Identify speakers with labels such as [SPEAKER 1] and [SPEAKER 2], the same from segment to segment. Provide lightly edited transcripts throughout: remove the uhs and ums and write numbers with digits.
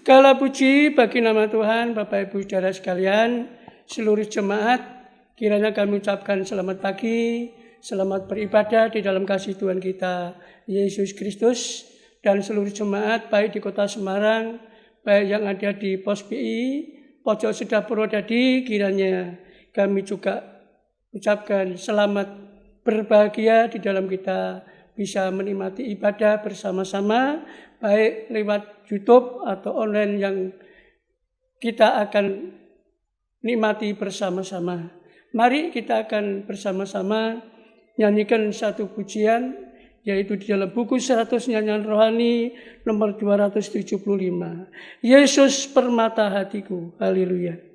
[SPEAKER 1] Segala puji bagi nama Tuhan, Bapak Ibu Saudara sekalian, seluruh jemaat, kiranya kami ucapkan selamat pagi, selamat beribadah di dalam kasih Tuhan kita, Yesus Kristus, dan seluruh jemaat baik di kota Semarang, baik yang ada di Pos PI, Pojok Sedah Purwodadi, kiranya kami juga ucapkan selamat berbahagia di dalam kita bisa menikmati ibadah bersama-sama, baik lewat YouTube atau online yang kita akan nikmati bersama-sama. Mari kita akan bersama-sama nyanyikan satu pujian, yaitu di dalam buku 100 nyanyian rohani nomor 275. Yesus permata hatiku. Haleluya.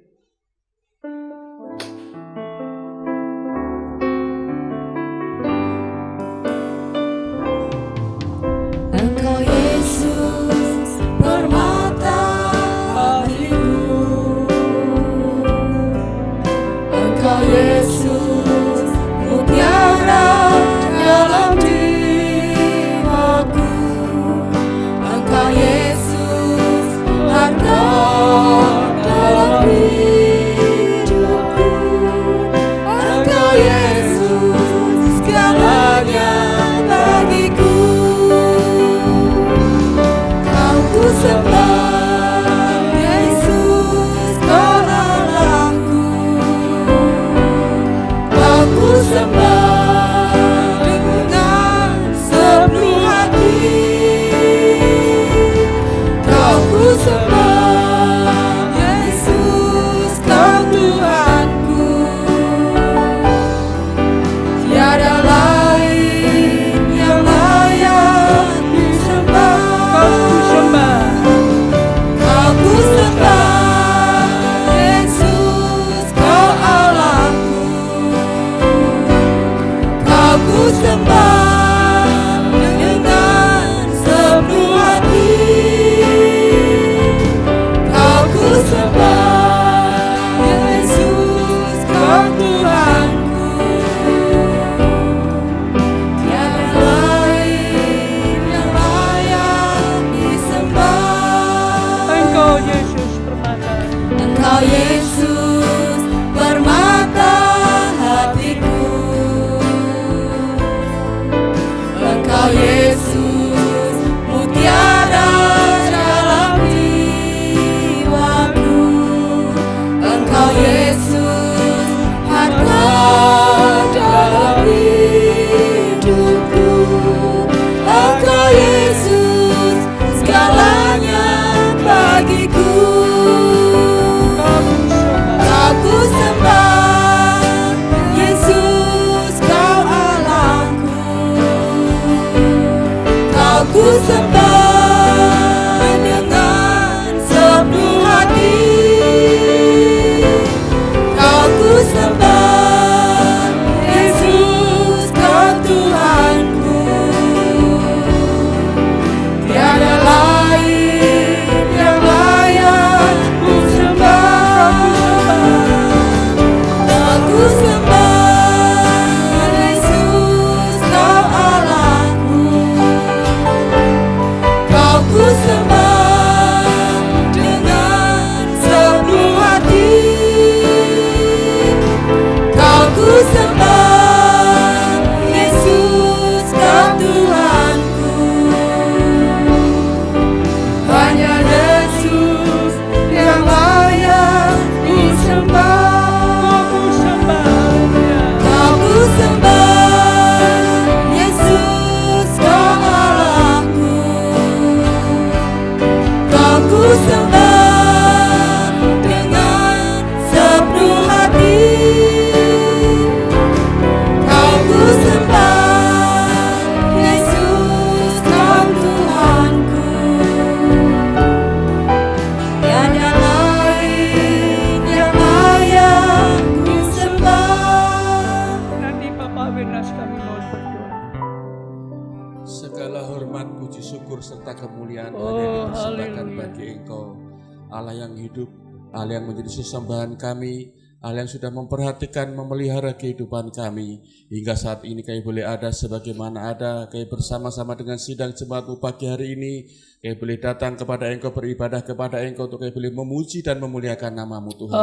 [SPEAKER 2] Allah yang hidup, Allah yang menjadi sesembahan kami, Allah yang sudah memperhatikan, memelihara kehidupan kami. Hingga saat ini kami boleh ada sebagaimana ada, kami bersama-sama dengan sidang jemaat-Mu pagi hari ini, kami boleh datang kepada Engkau, beribadah kepada Engkau, untuk kami boleh memuji dan memuliakan nama-Mu Tuhan.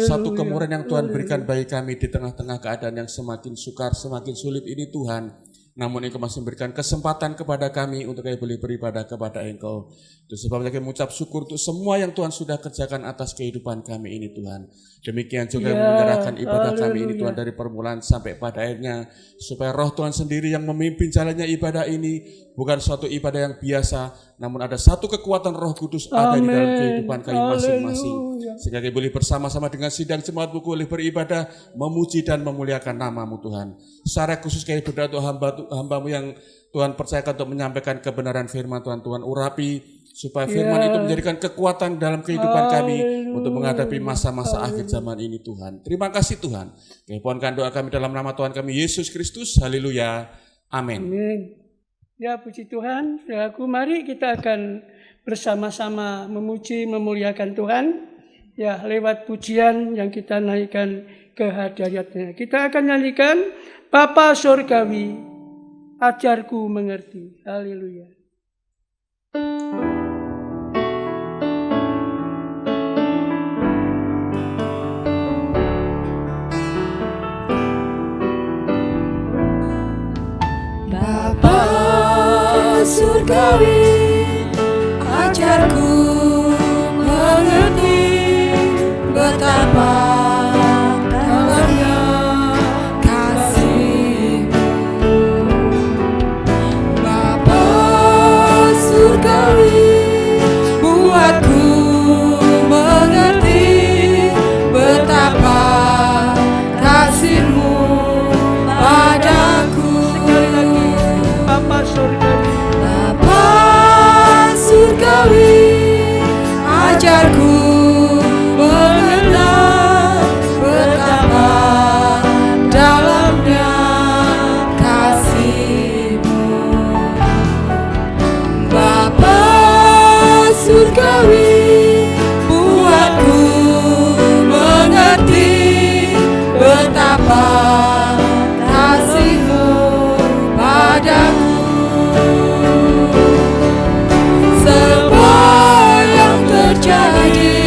[SPEAKER 2] Satu kemurahan yang Tuhan berikan bagi kami di tengah-tengah keadaan yang semakin sukar, semakin sulit ini Tuhan. Namun Engkau masih memberikan kesempatan kepada kami untuk kami boleh beribadah kepada Engkau. Itu sebabnya kami mengucap syukur untuk semua yang Tuhan sudah kerjakan atas kehidupan kami ini Tuhan. Demikian juga menyerahkan ibadah kami ini Tuhan, dari permulaan sampai pada akhirnya, supaya Roh Tuhan sendiri yang memimpin jalannya ibadah ini. Bukan suatu ibadah yang biasa, namun ada satu kekuatan Roh Kudus ada di dalam kehidupan kami masing-masing. Sehingga kami boleh bersama-sama dengan sidang jemaat-Mu boleh beribadah, memuji dan memuliakan nama-Mu Tuhan. Secara khusus kami berdoa untuk hamba-Mu yang Tuhan percayakan untuk menyampaikan kebenaran firman Tuhan. Tuhan urapi supaya firman itu menjadikan kekuatan dalam kehidupan kami untuk menghadapi masa-masa akhir zaman ini Tuhan. Terima kasih Tuhan. Kami pohonkan doa kami dalam nama Tuhan kami Yesus Kristus. Haleluya. Amin.
[SPEAKER 1] Amin. Ya, puji Tuhan. Saudaraku, mari kita akan bersama-sama memuji, memuliakan Tuhan. Ya, lewat pujian yang kita naikkan ke hadiratnya. Kita akan nyanyikan Bapa Surgawi, ajarku mengerti. Haleluya.
[SPEAKER 3] Bapa Surgawi, ajarku mengerti betapa dalamnya kasih-Mu. Bapa Surgawi, buatku mengerti betapa kasih-Mu padaku.
[SPEAKER 1] Bapa Surgawi,
[SPEAKER 3] Bapa Surgawi, ajarku mengenal betapa dalamnya kasih-Mu. Bapa Surgawi, buatku mengerti betapa kasih-Mu padaku. Semua yang terjadi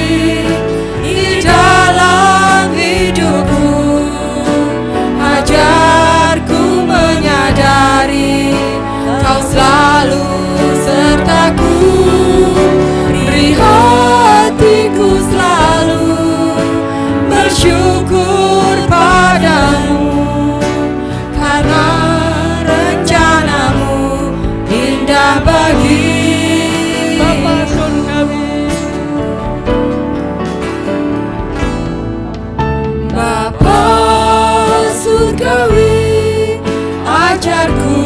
[SPEAKER 3] di dalam hidupku, ajarku menyadari Kau selalu sertaku. Beri hatiku selalu bersyukur padamu, karena rencana-Mu indah bagi
[SPEAKER 1] Bapa Surgawi,
[SPEAKER 3] Bapa Surgawi, ajarku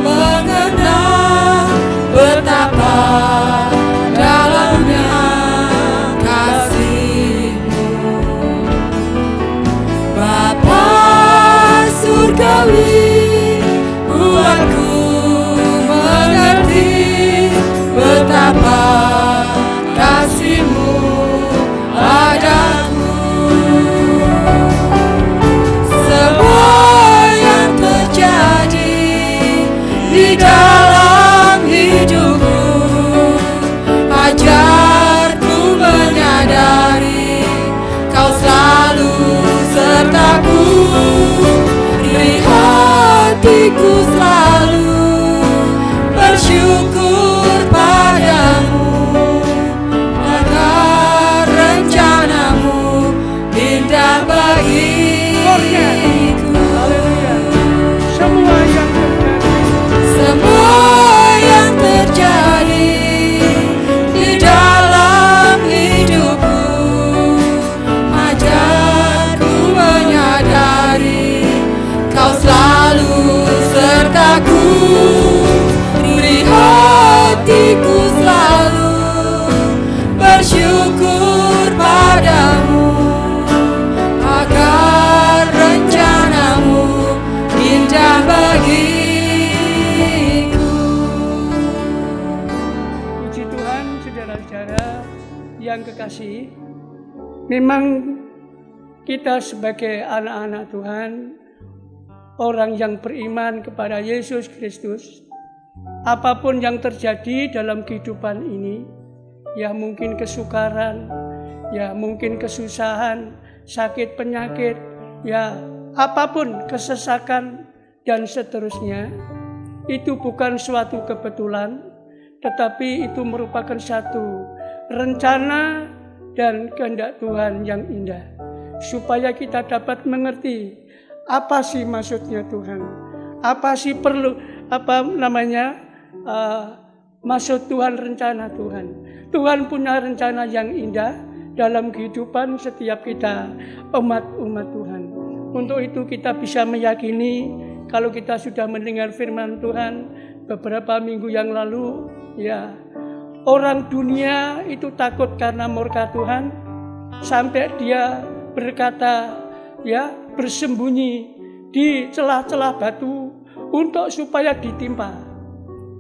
[SPEAKER 3] mengenal betapa dalamnya kasih-Mu. Bapa Surgawi, buatku mengerti betapa kasih-Mu padaku. Semua yang terjadi di dalam hidupku, ajarku menyadari Kau selalu sertaku. Beri hatiku selalu bersyukur padamu, agar rencana-Mu indah bagiku.
[SPEAKER 1] semua yang terjadi
[SPEAKER 3] Semua yang terjadi di dalam hidupku, ajarku menyadari Kau selalu sertaku. Beri hatiku selalu bersyukur padamu, agar rencana-Mu indah bagiku.
[SPEAKER 1] Puji Tuhan, saudara-saudara yang kekasih. Memang kita sebagai anak-anak Tuhan, orang yang beriman kepada Yesus Kristus, apapun yang terjadi dalam kehidupan ini, ya mungkin kesukaran, ya mungkin kesusahan, sakit penyakit, ya apapun kesesakan dan seterusnya, itu bukan suatu kebetulan, tetapi itu merupakan satu rencana dan kehendak Tuhan yang indah, supaya kita dapat mengerti apa sih maksudnya Tuhan, apa sih maksud Tuhan, rencana Tuhan. Tuhan punya rencana yang indah dalam kehidupan setiap kita umat-umat Tuhan. Untuk itu kita bisa meyakini, kalau kita sudah mendengar firman Tuhan beberapa minggu yang lalu, ya orang dunia itu takut karena murka Tuhan, sampai dia berkata, ya bersembunyi di celah-celah batu untuk supaya ditimpa.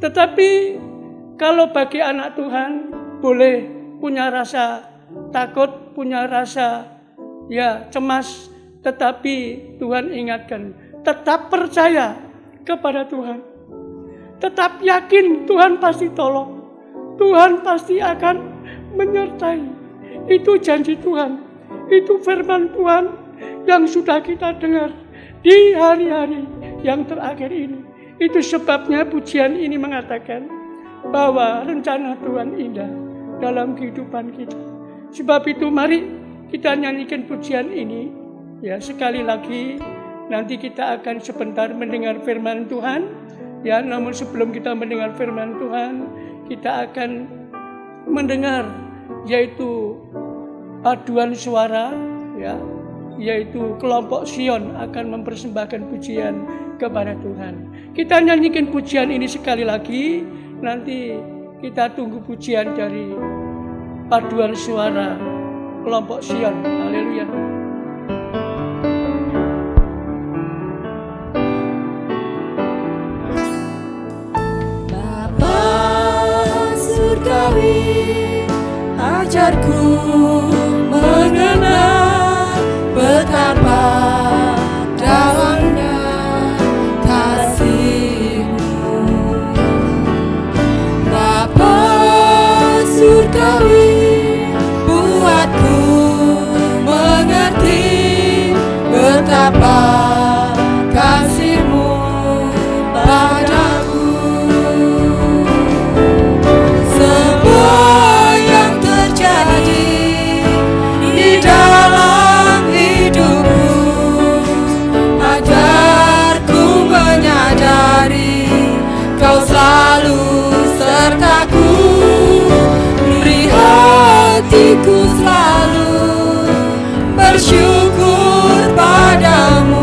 [SPEAKER 1] Tetapi kalau bagi anak Tuhan boleh punya rasa takut, punya rasa ya cemas, tetapi Tuhan ingatkan, tetap percaya kepada Tuhan, tetap yakin Tuhan pasti tolong, Tuhan pasti akan menyertai. Itu janji Tuhan, itu firman Tuhan yang sudah kita dengar di hari-hari yang terakhir ini. Itu sebabnya pujian ini mengatakan bahwa rencana Tuhan indah dalam kehidupan kita. Sebab itu mari kita nyanyikan pujian ini, ya sekali lagi. Nanti kita akan sebentar mendengar firman Tuhan, ya namun sebelum kita mendengar firman Tuhan, kita akan mendengar yaitu paduan suara, ya, yaitu kelompok Sion akan mempersembahkan pujian kepada Tuhan. Kita nyanyikan pujian ini sekali lagi, nanti kita tunggu pujian dari paduan suara kelompok Sion. Haleluya.
[SPEAKER 3] Bapa surgawi, ajarku mengenal betapa dalamnya kasih-Mu. Bapa surgawi, buatku mengerti betapa kasih-Mu padaku. Semua yang terjadi di dalam hidupku, ajarku menyadari Kau selalu sertaku. Beri hatiku selalu bersyukur padamu.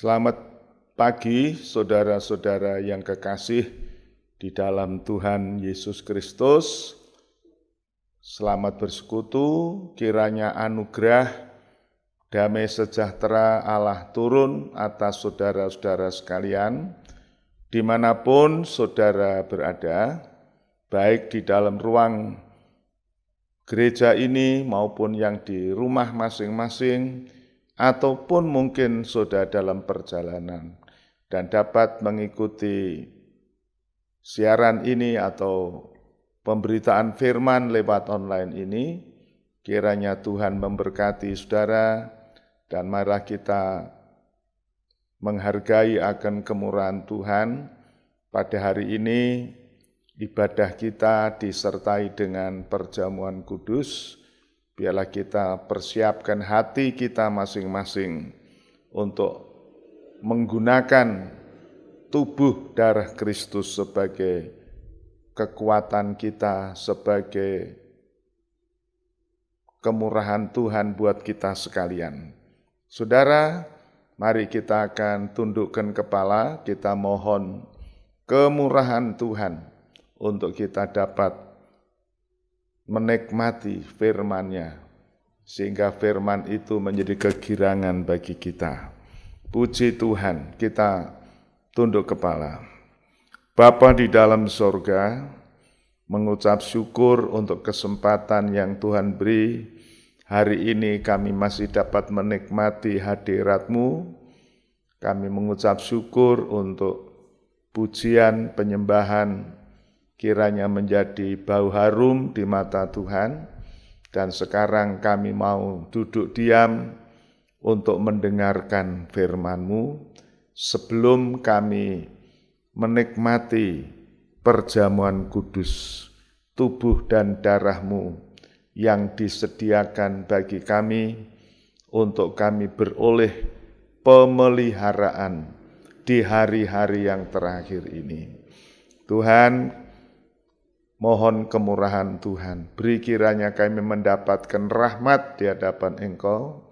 [SPEAKER 4] Selamat pagi saudara-saudara yang kekasih di dalam Tuhan Yesus Kristus. Selamat bersekutu, kiranya anugerah, damai sejahtera Allah turun atas saudara-saudara sekalian, dimanapun saudara berada, baik di dalam ruang gereja ini maupun yang di rumah masing-masing, ataupun mungkin saudara dalam perjalanan dan dapat mengikuti siaran ini atau pemberitaan firman lewat online ini. Kiranya Tuhan memberkati saudara dan marilah kita menghargai akan kemurahan Tuhan. Pada hari ini ibadah kita disertai dengan perjamuan kudus. Biarlah kita persiapkan hati kita masing-masing untuk menggunakan tubuh darah Kristus sebagai kekuatan kita, sebagai kemurahan Tuhan buat kita sekalian. Saudara, mari kita akan tundukkan kepala, kita mohon kemurahan Tuhan untuk kita dapat menikmati firman-Nya, sehingga firman itu menjadi kegirangan bagi kita. Puji Tuhan, kita tunduk kepala. Bapa di dalam sorga, mengucap syukur untuk kesempatan yang Tuhan beri. Hari ini kami masih dapat menikmati hadirat-Mu. Kami mengucap syukur untuk pujian, penyembahan, kiranya menjadi bau harum di mata Tuhan, dan sekarang kami mau duduk diam untuk mendengarkan firman-Mu sebelum kami menikmati perjamuan kudus, tubuh dan darah-Mu yang disediakan bagi kami untuk kami beroleh pemeliharaan di hari-hari yang terakhir ini. Tuhan, mohon kemurahan Tuhan, beri kiranya kami mendapatkan rahmat di hadapan Engkau,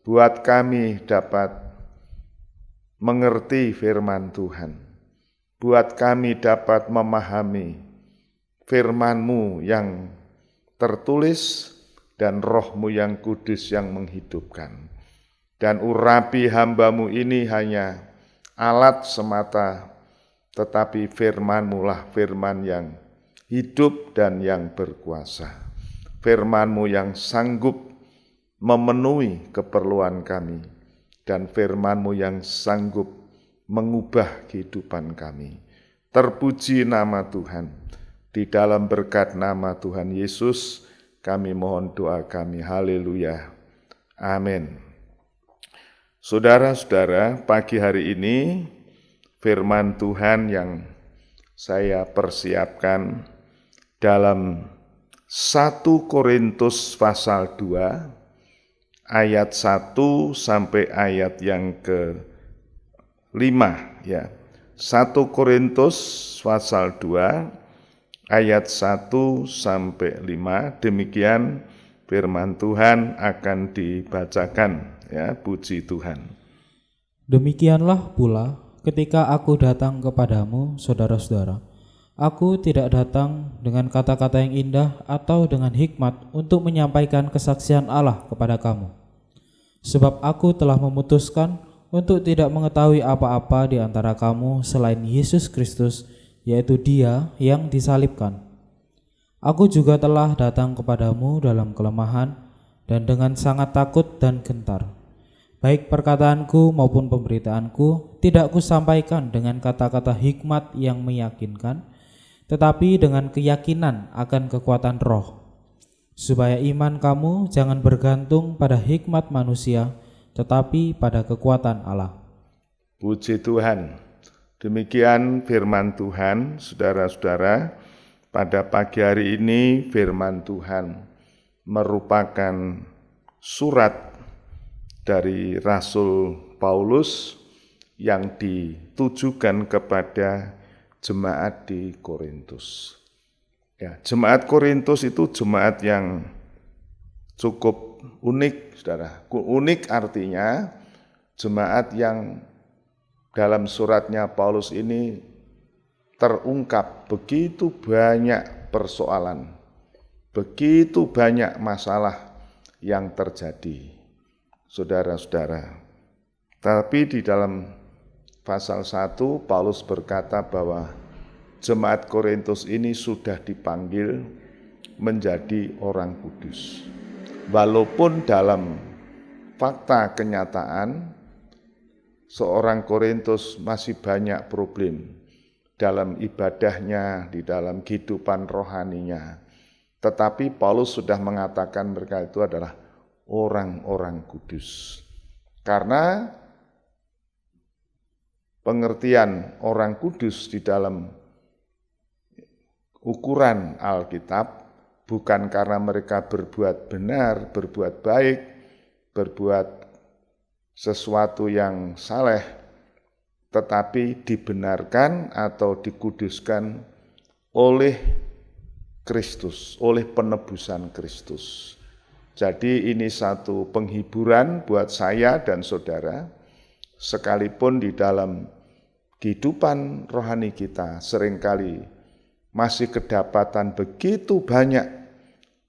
[SPEAKER 4] buat kami dapat mengerti firman Tuhan, buat kami dapat memahami firman-Mu yang tertulis dan Roh-Mu yang kudus yang menghidupkan. Dan urapi hamba-Mu ini hanya alat semata, tetapi firman-Mu lah firman yang hidup dan yang berkuasa. Firman-Mu yang sanggup memenuhi keperluan kami, dan firman-Mu yang sanggup mengubah kehidupan kami. Terpuji nama Tuhan. Di dalam berkat nama Tuhan Yesus, kami mohon doa kami. Haleluya. Amin. Saudara-saudara, pagi hari ini firman Tuhan yang saya persiapkan dalam 1 Korintus pasal 2 ayat 1 sampai ayat yang ke-5 ya. 1 Korintus pasal 2 ayat 1 sampai 5, demikian firman Tuhan akan dibacakan ya. Puji Tuhan.
[SPEAKER 5] Demikianlah pula ketika aku datang kepadamu, saudara-saudara, aku tidak datang dengan kata-kata yang indah atau dengan hikmat untuk menyampaikan kesaksian Allah kepada kamu. Sebab aku telah memutuskan untuk tidak mengetahui apa-apa di antara kamu selain Yesus Kristus, yaitu Dia yang disalibkan. Aku juga telah datang kepadamu dalam kelemahan dan dengan sangat takut dan gentar. Baik perkataanku maupun pemberitaanku tidak kusampaikan dengan kata-kata hikmat yang meyakinkan, tetapi dengan keyakinan akan kekuatan Roh, supaya iman kamu jangan bergantung pada hikmat manusia, tetapi pada kekuatan Allah.
[SPEAKER 4] Puji Tuhan. Demikian firman Tuhan, saudara-saudara. Pada pagi hari ini firman Tuhan merupakan surat dari Rasul Paulus yang ditujukan kepada jemaat di Korintus. Ya, jemaat Korintus itu jemaat yang cukup unik, saudara. Unik artinya jemaat yang dalam suratnya Paulus ini terungkap begitu banyak persoalan, begitu banyak masalah yang terjadi, saudara-saudara. Tapi di dalam pasal 1 Paulus berkata bahwa jemaat Korintus ini sudah dipanggil menjadi orang kudus. Walaupun dalam fakta kenyataan seorang Korintus masih banyak problem dalam ibadahnya, di dalam kehidupan rohaninya. Tetapi Paulus sudah mengatakan mereka itu adalah orang-orang kudus. Karena pengertian orang kudus di dalam ukuran Alkitab bukan karena mereka berbuat benar, berbuat baik, berbuat sesuatu yang saleh, tetapi dibenarkan atau dikuduskan oleh Kristus, oleh penebusan Kristus. Jadi ini satu penghiburan buat saya dan saudara, sekalipun di dalam kehidupan rohani kita seringkali masih kedapatan begitu banyak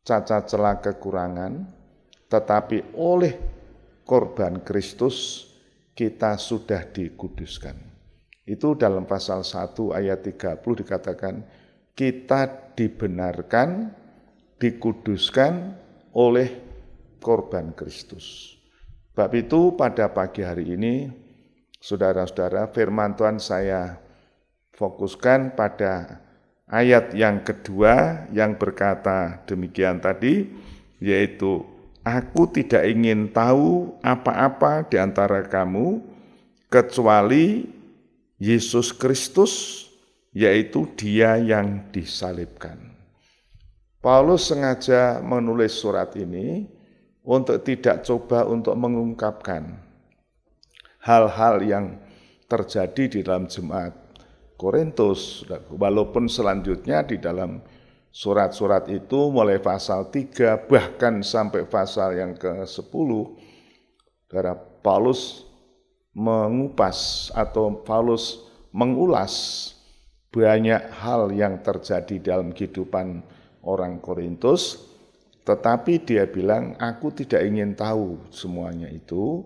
[SPEAKER 4] cacat celah kekurangan, tetapi oleh korban Kristus kita sudah dikuduskan. Itu dalam pasal 1 ayat 30 dikatakan, kita dibenarkan, dikuduskan oleh korban Kristus. Sebab itu pada pagi hari ini, saudara-saudara, firman Tuhan saya fokuskan pada ayat yang kedua yang berkata demikian tadi, yaitu aku tidak ingin tahu apa-apa di antara kamu kecuali Yesus Kristus, yaitu Dia yang disalibkan. Paulus sengaja menulis surat ini untuk tidak coba untuk mengungkapkan hal-hal yang terjadi di dalam jemaat Korintus, walaupun selanjutnya di dalam surat-surat itu mulai pasal 3 bahkan sampai pasal yang ke-10, Paulus mengupas atau Paulus mengulas banyak hal yang terjadi dalam kehidupan orang Korintus, tetapi dia bilang, aku tidak ingin tahu semuanya itu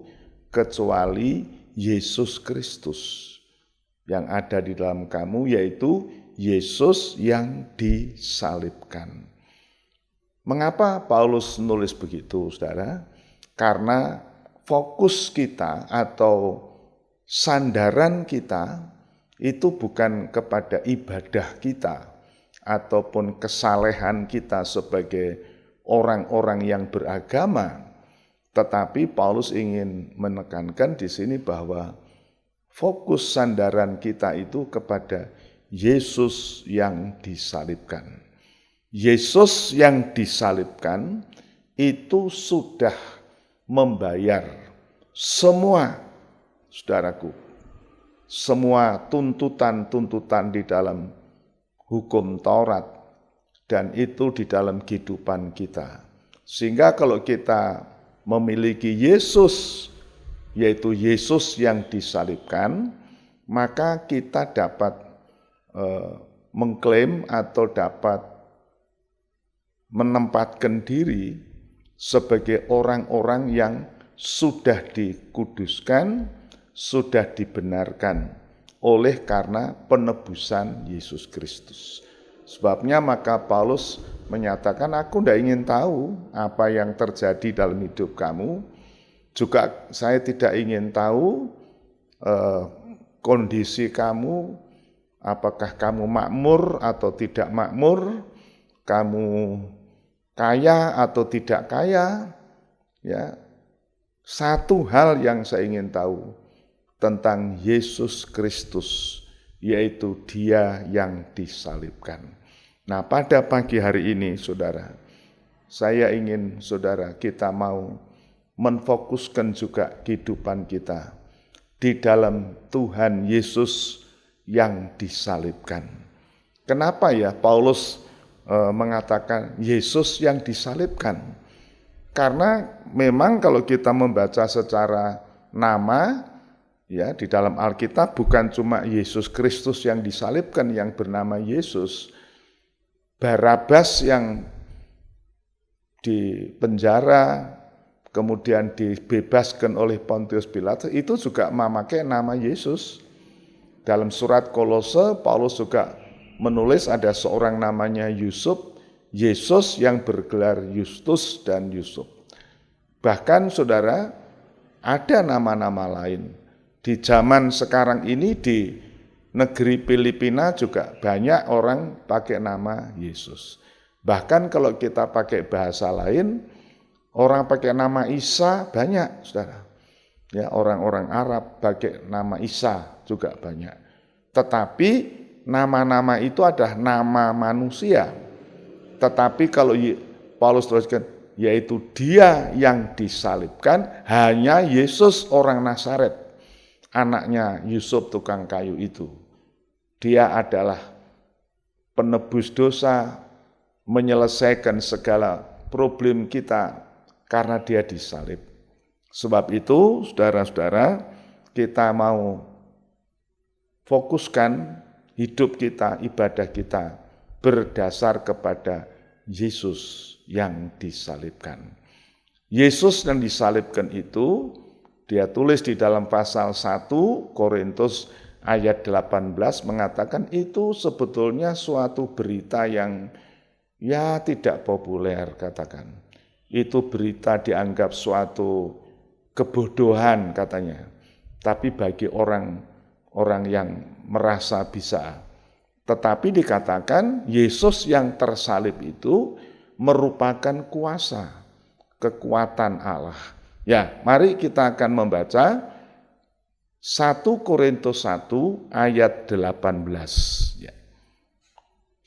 [SPEAKER 4] kecuali Yesus Kristus yang ada di dalam kamu, yaitu Yesus yang disalibkan. Mengapa Paulus nulis begitu, saudara? Karena fokus kita atau sandaran kita itu bukan kepada ibadah kita ataupun kesalehan kita sebagai orang-orang yang beragama, tetapi Paulus ingin menekankan di sini bahwa fokus sandaran kita itu kepada Yesus yang disalibkan. Yesus yang disalibkan itu sudah membayar semua, saudaraku, semua tuntutan-tuntutan di dalam hukum Taurat, dan itu di dalam kehidupan kita. Sehingga kalau kita memiliki Yesus, yaitu Yesus yang disalibkan, maka kita dapat mengklaim atau dapat menempatkan diri sebagai orang-orang yang sudah dikuduskan, sudah dibenarkan oleh karena penebusan Yesus Kristus. Sebabnya maka Paulus menyatakan, aku tidak ingin tahu apa yang terjadi dalam hidup kamu, juga saya tidak ingin tahu kondisi kamu, apakah kamu makmur atau tidak makmur, kamu kaya atau tidak kaya. Ya, satu hal yang saya ingin tahu tentang Yesus Kristus, yaitu Dia yang disalibkan. Nah, pada pagi hari ini, saudara, saya ingin saudara kita mau menfokuskan juga kehidupan kita di dalam Tuhan Yesus yang disalibkan. Kenapa ya Paulus mengatakan Yesus yang disalibkan? Karena memang kalau kita membaca secara nama, Ya, di dalam Alkitab bukan cuma Yesus Kristus yang disalibkan yang bernama Yesus, Barabas yang dipenjara kemudian dibebaskan oleh Pontius Pilatus itu juga memakai nama Yesus. Dalam surat Kolose, Paulus juga menulis ada seorang namanya Yusuf, Yesus yang bergelar Justus dan Yusuf. Bahkan saudara, ada nama-nama lain. Di zaman sekarang ini di negeri Filipina juga banyak orang pakai nama Yesus. Bahkan kalau kita pakai bahasa lain, orang pakai nama Isa banyak, saudara. Ya, orang-orang Arab pakai nama Isa juga banyak. Tetapi nama-nama itu adalah nama manusia. Tetapi kalau Paulus teruskan, yaitu dia yang disalibkan, hanya Yesus orang Nazaret, anaknya Yusuf tukang kayu itu. Dia adalah penebus dosa, menyelesaikan segala problem kita karena dia disalib. Sebab itu, saudara-saudara, kita mau fokuskan hidup kita, ibadah kita berdasar kepada Yesus yang disalibkan. Yesus yang disalibkan itu, dia tulis di dalam pasal 1 Korintus ayat 18 mengatakan itu sebetulnya suatu berita yang ya tidak populer katakan. Itu berita dianggap suatu kebodohan katanya. Tapi bagi orang yang merasa bisa. Tetapi dikatakan Yesus yang tersalib itu merupakan kuasa, kekuatan Allah. Ya, mari kita akan membaca 1 Korintus 1 ayat 18. Ya.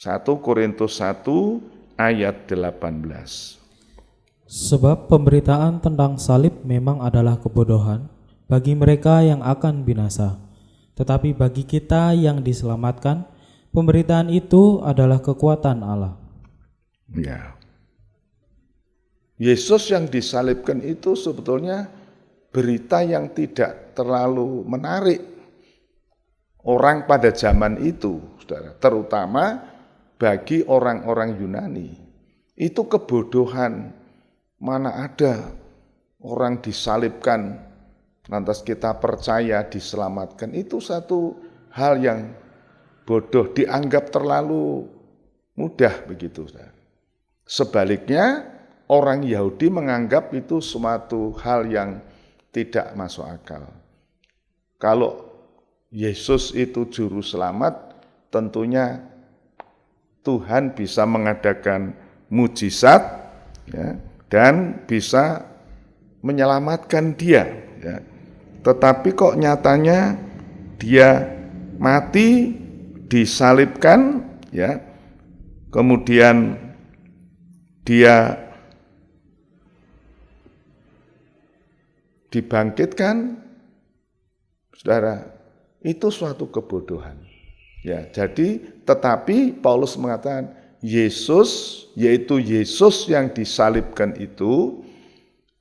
[SPEAKER 4] 1 Korintus 1 ayat 18.
[SPEAKER 5] Sebab pemberitaan tentang salib memang adalah kebodohan bagi mereka yang akan binasa. Tetapi bagi kita yang diselamatkan, pemberitaan itu adalah kekuatan Allah.
[SPEAKER 4] Ya. Yesus yang disalibkan itu sebetulnya berita yang tidak terlalu menarik orang pada zaman itu, saudara, terutama bagi orang-orang Yunani. Itu kebodohan, mana ada orang disalibkan, lantas kita percaya diselamatkan. Itu satu hal yang bodoh, dianggap terlalu mudah begitu, saudara. Sebaliknya, orang Yahudi menganggap itu suatu hal yang tidak masuk akal. Kalau Yesus itu juru selamat, tentunya Tuhan bisa mengadakan mujizat ya, dan bisa menyelamatkan dia. Ya. Tetapi kok nyatanya dia mati, disalibkan, ya, kemudian dia dibangkitkan, saudara, itu suatu kebodohan. Ya, jadi tetapi Paulus mengatakan Yesus, yaitu Yesus yang disalibkan itu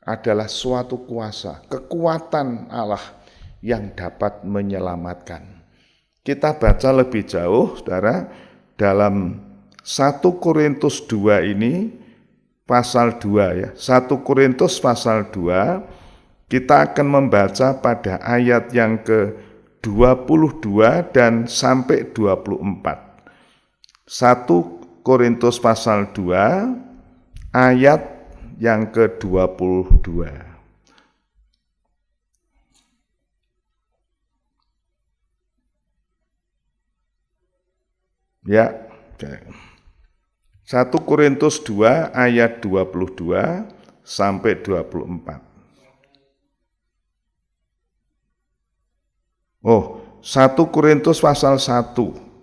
[SPEAKER 4] adalah suatu kuasa, kekuatan Allah yang dapat menyelamatkan. Kita baca lebih jauh, saudara, dalam 1 Korintus 2 ini, pasal 2 ya, 1 Korintus pasal 2, kita akan membaca pada ayat yang ke-22 dan sampai 24. 1 Korintus pasal 2 ayat yang ke-22. Ya. 1 Korintus 2 ayat 22 sampai 24. Oh, 1 Korintus pasal 1,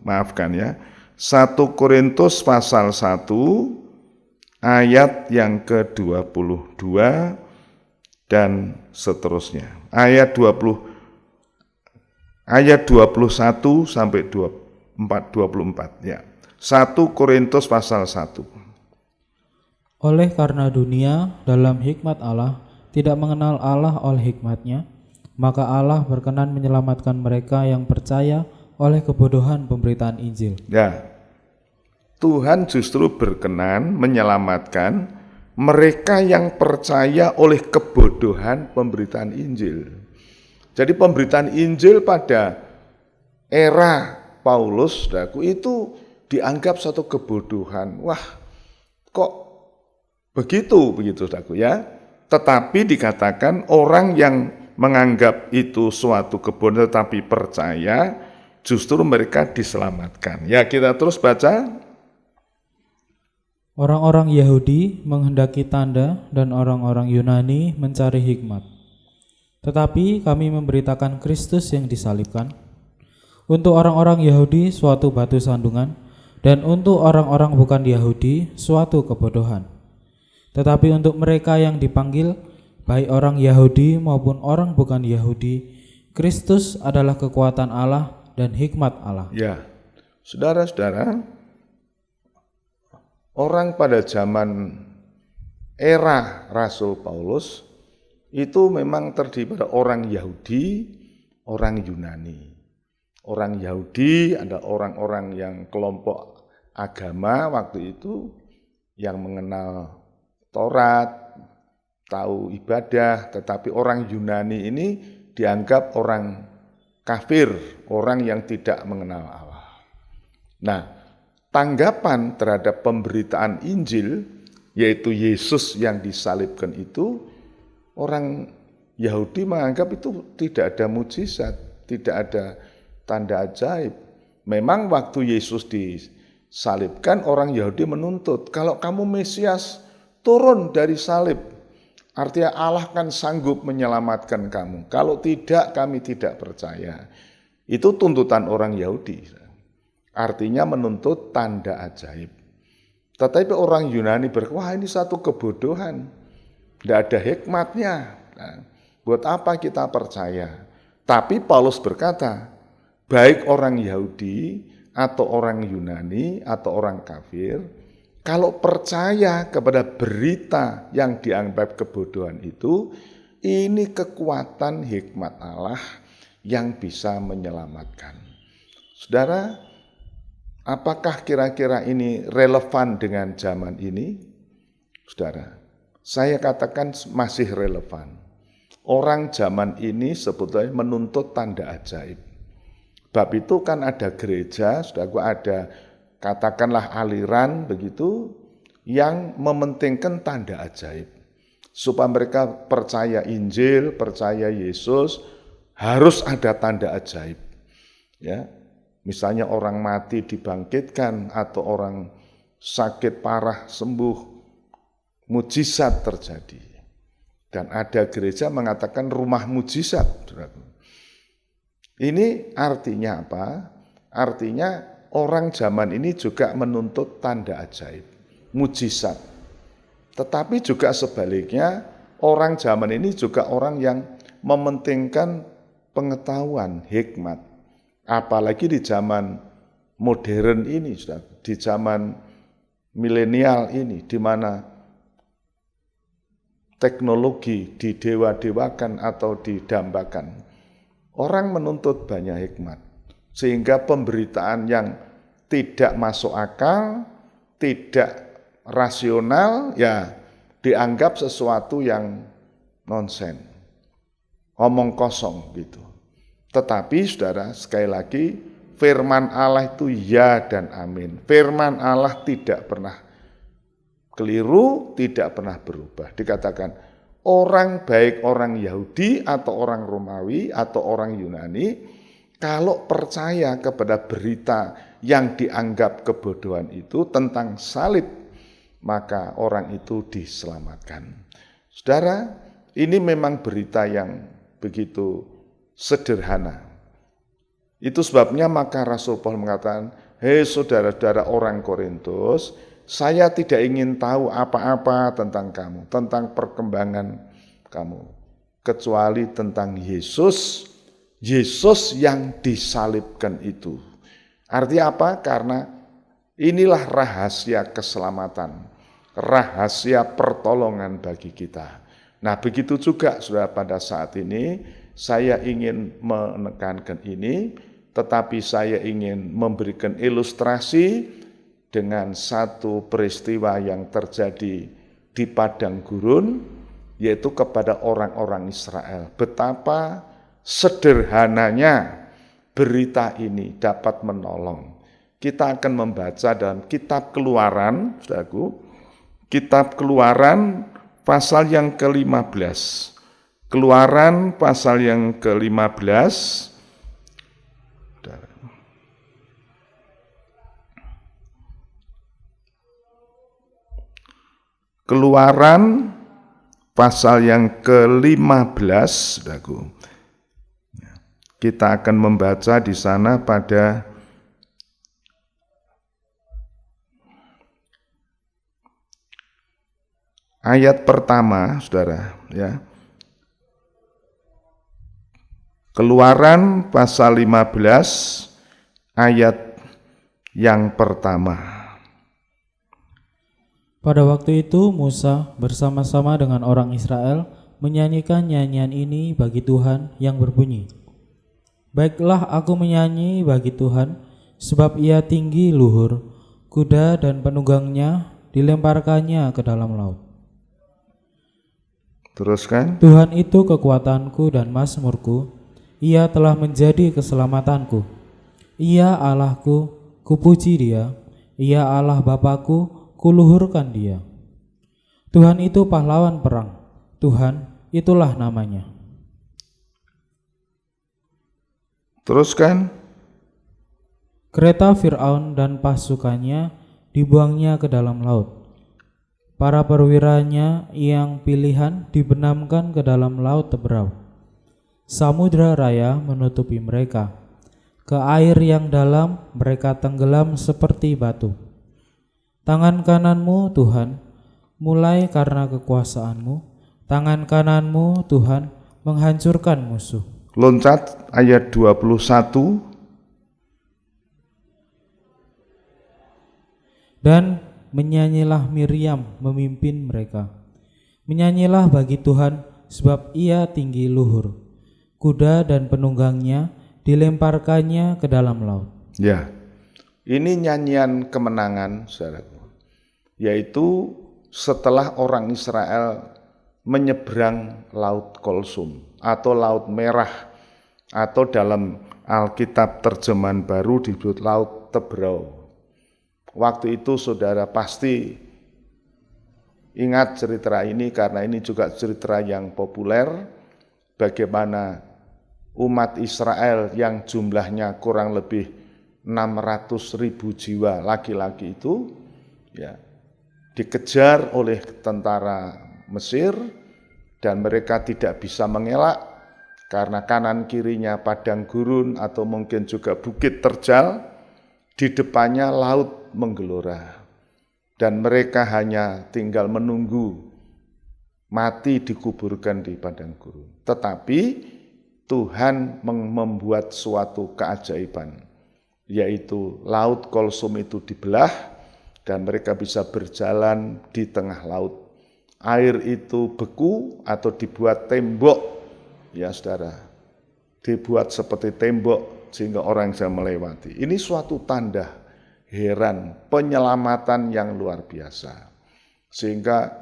[SPEAKER 4] maafkan ya. 1 Korintus pasal 1 ayat yang ke-22 dan seterusnya. Ayat 21 sampai 24 ya. 1 Korintus pasal 1.
[SPEAKER 5] Oleh karena dunia dalam hikmat Allah tidak mengenal Allah oleh hikmatnya, maka Allah berkenan menyelamatkan mereka yang percaya oleh kebodohan pemberitaan Injil.
[SPEAKER 4] Ya, Tuhan justru berkenan menyelamatkan mereka yang percaya oleh kebodohan pemberitaan Injil. Jadi pemberitaan Injil pada era Paulus, saudaraku, itu dianggap satu kebodohan. Wah, kok begitu, saudaraku ya. Tetapi dikatakan orang yang menganggap itu suatu kebodohan tetapi percaya, justru mereka diselamatkan. Ya, kita terus baca.
[SPEAKER 5] Orang-orang Yahudi menghendaki tanda dan orang-orang Yunani mencari hikmat. Tetapi kami memberitakan Kristus yang disalibkan. Untuk orang-orang Yahudi suatu batu sandungan, dan untuk orang-orang bukan Yahudi suatu kebodohan. Tetapi untuk mereka yang dipanggil, baik orang Yahudi maupun orang bukan Yahudi, Kristus adalah kekuatan Allah dan hikmat Allah.
[SPEAKER 4] Ya, saudara-saudara, orang pada zaman era Rasul Paulus itu memang terdiri pada orang Yahudi, orang Yunani. Orang Yahudi adalah orang-orang yang kelompok agama waktu itu yang mengenal Taurat, tahu ibadah, tetapi orang Yunani ini dianggap orang kafir, orang yang tidak mengenal Allah. Nah, tanggapan terhadap pemberitaan Injil, yaitu Yesus yang disalibkan itu, orang Yahudi menganggap itu tidak ada mujizat, tidak ada tanda ajaib. Memang waktu Yesus disalibkan, orang Yahudi menuntut, kalau kamu Mesias, turun dari salib. Artinya Allah kan sanggup menyelamatkan kamu. Kalau tidak, kami tidak percaya. Itu tuntutan orang Yahudi. Artinya menuntut tanda ajaib. Tetapi orang Yunani wah ini satu kebodohan. Tidak ada hikmatnya. Nah, buat apa kita percaya? Tapi Paulus berkata, baik orang Yahudi atau orang Yunani atau orang kafir, kalau percaya kepada berita yang dianggap kebodohan itu, ini kekuatan hikmat Allah yang bisa menyelamatkan. Saudara, apakah kira-kira ini relevan dengan zaman ini? Saudara, saya katakan masih relevan. Orang zaman ini sebetulnya menuntut tanda ajaib. Bab itu kan ada gereja, saudaraku, ada katakanlah aliran begitu yang mementingkan tanda ajaib. Supaya mereka percaya Injil, percaya Yesus, harus ada tanda ajaib. Ya, misalnya orang mati dibangkitkan atau orang sakit parah sembuh, mujizat terjadi. Dan ada gereja mengatakan rumah mujizat, saudaraku. Ini artinya apa? Artinya orang zaman ini juga menuntut tanda ajaib, mujizat. Tetapi juga sebaliknya, orang zaman ini juga orang yang mementingkan pengetahuan, hikmat. Apalagi di zaman modern ini, di zaman milenial ini, di mana teknologi didewa-dewakan atau didambakan. Orang menuntut banyak hikmat, sehingga pemberitaan yang tidak masuk akal, tidak rasional, ya dianggap sesuatu yang nonsen, omong kosong gitu. Tetapi saudara, sekali lagi, firman Allah itu ya dan amin. Firman Allah tidak pernah keliru, tidak pernah berubah. Dikatakan, orang baik orang Yahudi atau orang Romawi atau orang Yunani, kalau percaya kepada berita yang dianggap kebodohan itu tentang salib, maka orang itu diselamatkan. Saudara, ini memang berita yang begitu sederhana. Itu sebabnya maka Rasul Paulus mengatakan, hei saudara-saudara orang Korintus, saya tidak ingin tahu apa-apa tentang kamu, tentang perkembangan kamu, kecuali tentang Yesus, Yesus yang disalibkan itu. Artinya apa? Karena inilah rahasia keselamatan, rahasia pertolongan bagi kita. Nah, begitu juga saudara pada saat ini, saya ingin menekankan ini, tetapi saya ingin memberikan ilustrasi dengan satu peristiwa yang terjadi di padang gurun, yaitu kepada orang-orang Israel. Betapa sederhananya berita ini dapat menolong. Kita akan membaca dalam kitab Keluaran, saudaraku, kitab Keluaran pasal yang ke-15. Keluaran pasal yang ke-15. Keluaran pasal yang ke-15, saudaraku. Kita akan membaca di sana pada ayat pertama, saudara, ya. Keluaran pasal 15 ayat yang pertama.
[SPEAKER 5] Pada waktu itu Musa bersama-sama dengan orang Israel menyanyikan nyanyian ini bagi Tuhan yang berbunyi, "Baiklah aku menyanyi bagi Tuhan, sebab ia tinggi luhur, kuda dan penunggangnya dilemparkannya ke dalam laut."
[SPEAKER 4] Teruskan.
[SPEAKER 5] Tuhan itu kekuatanku dan mazmurku, ia telah menjadi keselamatanku. Ia Allahku, kupuji dia, ia Allah Bapakku, kuluhurkan dia. Tuhan itu pahlawan perang, Tuhan itulah namanya.
[SPEAKER 4] Teruskan.
[SPEAKER 5] Kereta Fir'aun dan pasukannya dibuangnya ke dalam laut. Para perwiranya yang pilihan dibenamkan ke dalam laut teberau. Samudra raya menutupi mereka. Ke air yang dalam mereka tenggelam seperti batu. Tangan kananmu Tuhan, mulai karena kekuasaanmu, tangan kananmu Tuhan menghancurkan musuh.
[SPEAKER 4] Loncat ayat 21.
[SPEAKER 5] Dan menyanyilah Miriam memimpin mereka. Menyanyilah bagi Tuhan sebab ia tinggi luhur. Kuda dan penunggangnya dilemparkannya ke dalam laut.
[SPEAKER 4] Ya, ini nyanyian kemenangan, saudaraku. Yaitu setelah orang Israel menyeberang Laut Kolsum atau Laut Merah, atau dalam Alkitab terjemahan baru disebut Laut Teberau. Waktu itu saudara pasti ingat cerita ini karena ini juga cerita yang populer, bagaimana umat Israel yang jumlahnya kurang lebih 600.000 jiwa laki-laki itu ya dikejar oleh tentara Mesir dan mereka tidak bisa mengelak karena kanan kirinya padang gurun atau mungkin juga bukit terjal, di depannya laut menggelora dan mereka hanya tinggal menunggu mati dikuburkan di padang gurun. Tetapi Tuhan membuat suatu keajaiban, yaitu Laut Kolsum itu dibelah dan mereka bisa berjalan di tengah laut. Air itu beku atau dibuat tembok, ya saudara, dibuat seperti tembok sehingga orang bisa melewati. Ini suatu tanda heran, penyelamatan yang luar biasa. Sehingga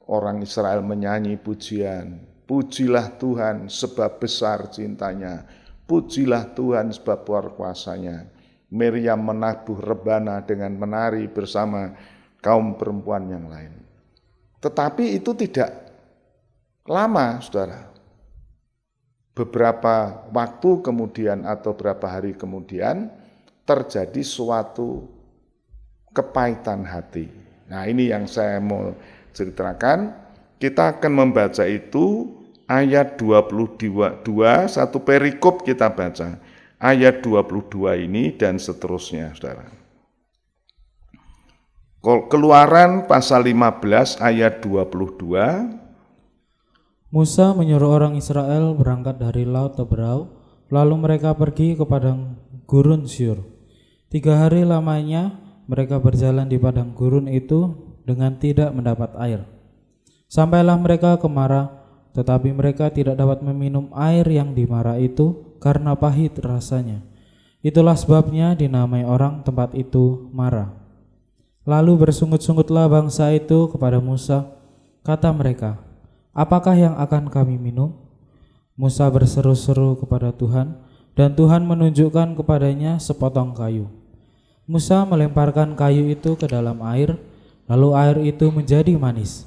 [SPEAKER 4] orang Israel menyanyi pujian, pujilah Tuhan sebab besar cintanya, pujilah Tuhan sebab luar kuasanya. Miriam menabuh rebana dengan menari bersama kaum perempuan yang lain. Tetapi itu tidak lama, saudara. Beberapa waktu kemudian atau beberapa hari kemudian terjadi suatu kepahitan hati. Nah, ini yang saya mau ceritakan. Kita akan membaca itu ayat 22, satu perikop kita baca. Ayat 22 ini dan seterusnya, saudara. Keluaran pasal 15 ayat 22.
[SPEAKER 5] Musa menyuruh orang Israel berangkat dari Laut Teberau, lalu mereka pergi ke padang gurun Syur. 3 hari lamanya mereka berjalan di padang gurun itu dengan tidak mendapat air. Sampailah mereka ke Mara, tetapi mereka tidak dapat meminum air yang di Mara itu karena pahit rasanya. Itulah sebabnya dinamai orang tempat itu Mara. Lalu bersungut-sungutlah bangsa itu kepada Musa. Kata mereka, apakah yang akan kami minum? Musa berseru-seru kepada Tuhan, dan Tuhan menunjukkan kepadanya sepotong kayu. Musa melemparkan kayu itu ke dalam air, lalu air itu menjadi manis.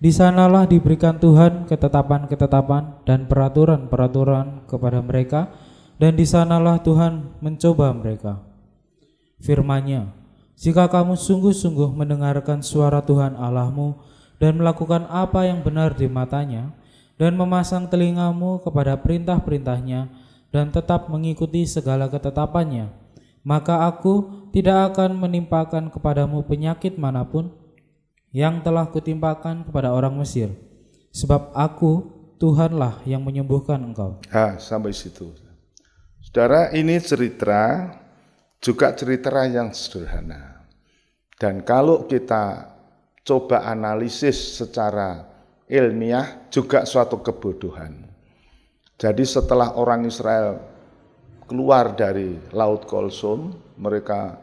[SPEAKER 5] Di sanalah diberikan Tuhan ketetapan-ketetapan dan peraturan-peraturan kepada mereka, dan di sanalah Tuhan mencoba mereka. Firman-Nya, jika kamu sungguh-sungguh mendengarkan suara Tuhan Allahmu dan melakukan apa yang benar di matanya, dan memasang telingamu kepada perintah-perintahnya, dan tetap mengikuti segala ketetapannya, maka aku tidak akan menimpakan kepadamu penyakit manapun yang telah kutimpakan kepada orang Mesir, sebab aku, Tuhanlah yang menyembuhkan engkau.
[SPEAKER 4] Sampai situ. Saudara, ini cerita juga cerita yang sederhana. Dan kalau kita coba analisis secara ilmiah, juga suatu kebodohan. Jadi setelah orang Israel keluar dari Laut Kolsum, mereka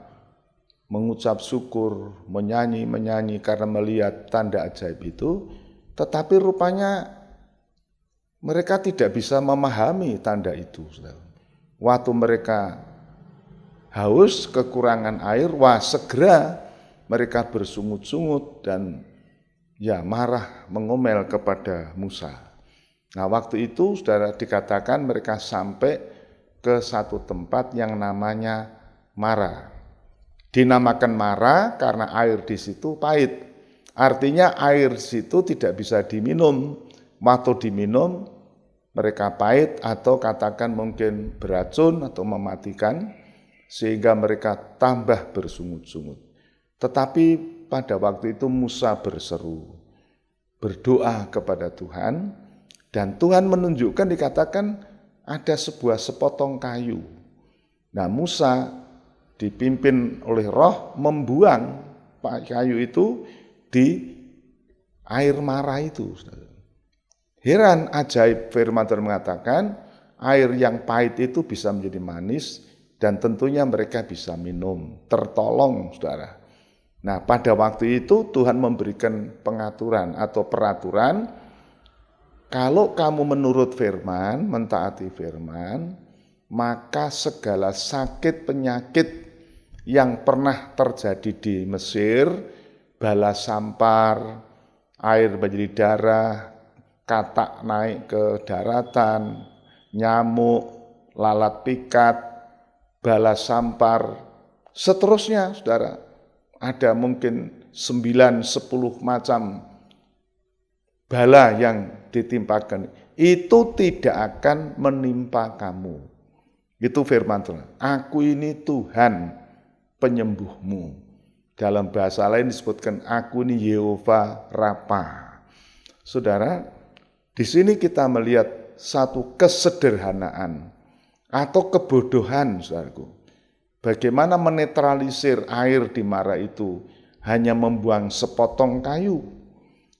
[SPEAKER 4] mengucap syukur, menyanyi karena melihat tanda ajaib itu, tetapi rupanya mereka tidak bisa memahami tanda itu. Waktu mereka haus, kekurangan air, segera mereka bersungut-sungut dan marah, mengomel kepada Musa. Nah, waktu itu saudara dikatakan mereka sampai ke satu tempat yang namanya Mara. Dinamakan Mara karena air di situ pahit. Artinya air situ tidak bisa diminum. Waktu diminum mereka pahit atau katakan mungkin beracun atau mematikan, sehingga mereka tambah bersungut-sungut. Tetapi pada waktu itu Musa berseru, berdoa kepada Tuhan, dan Tuhan menunjukkan, dikatakan ada sebuah sepotong kayu. Nah, Musa dipimpin oleh Roh membuang kayu itu di air Mara itu. Heran, ajaib, firman Tuhan mengatakan air yang pahit itu bisa menjadi manis dan tentunya mereka bisa minum, tertolong, saudara. Nah, pada waktu itu Tuhan memberikan pengaturan atau peraturan, kalau kamu menurut firman, mentaati firman, maka segala sakit penyakit yang pernah terjadi di Mesir, bala sampar, air menjadi darah, katak naik ke daratan, nyamuk, lalat pikat, bala sampar, seterusnya, saudara. Ada mungkin 9-10 macam bala yang ditimpakan. Itu tidak akan menimpa kamu. Itu firman Tuhan. Aku ini Tuhan penyembuhmu. Dalam bahasa lain disebutkan aku ini Yehova Rafa. Saudara, di sini kita melihat satu kesederhanaan atau kebodohan, saudaraku. Bagaimana menetralisir air di Mara itu hanya membuang sepotong kayu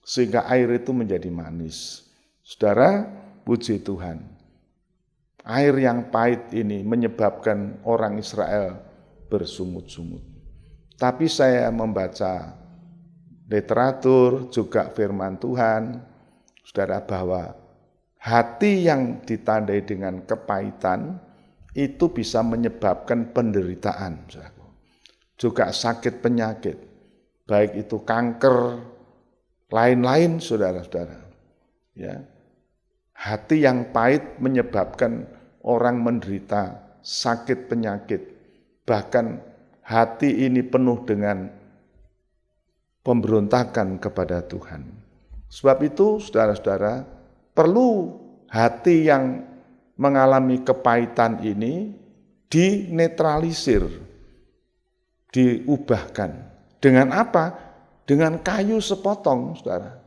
[SPEAKER 4] sehingga air itu menjadi manis. Saudara, puji Tuhan. Air yang pahit ini menyebabkan orang Israel bersungut-sungut. Tapi saya membaca literatur juga firman Tuhan, saudara, bahwa hati yang ditandai dengan kepahitan itu bisa menyebabkan penderitaan, saudara. Juga sakit penyakit, baik itu kanker, lain-lain, saudara-saudara. Ya, hati yang pahit menyebabkan orang menderita sakit penyakit, bahkan hati ini penuh dengan pemberontakan kepada Tuhan. Sebab itu, saudara-saudara, perlu hati yang mengalami kepahitan ini dinetralisir, diubahkan. Dengan apa? Dengan kayu sepotong, saudara.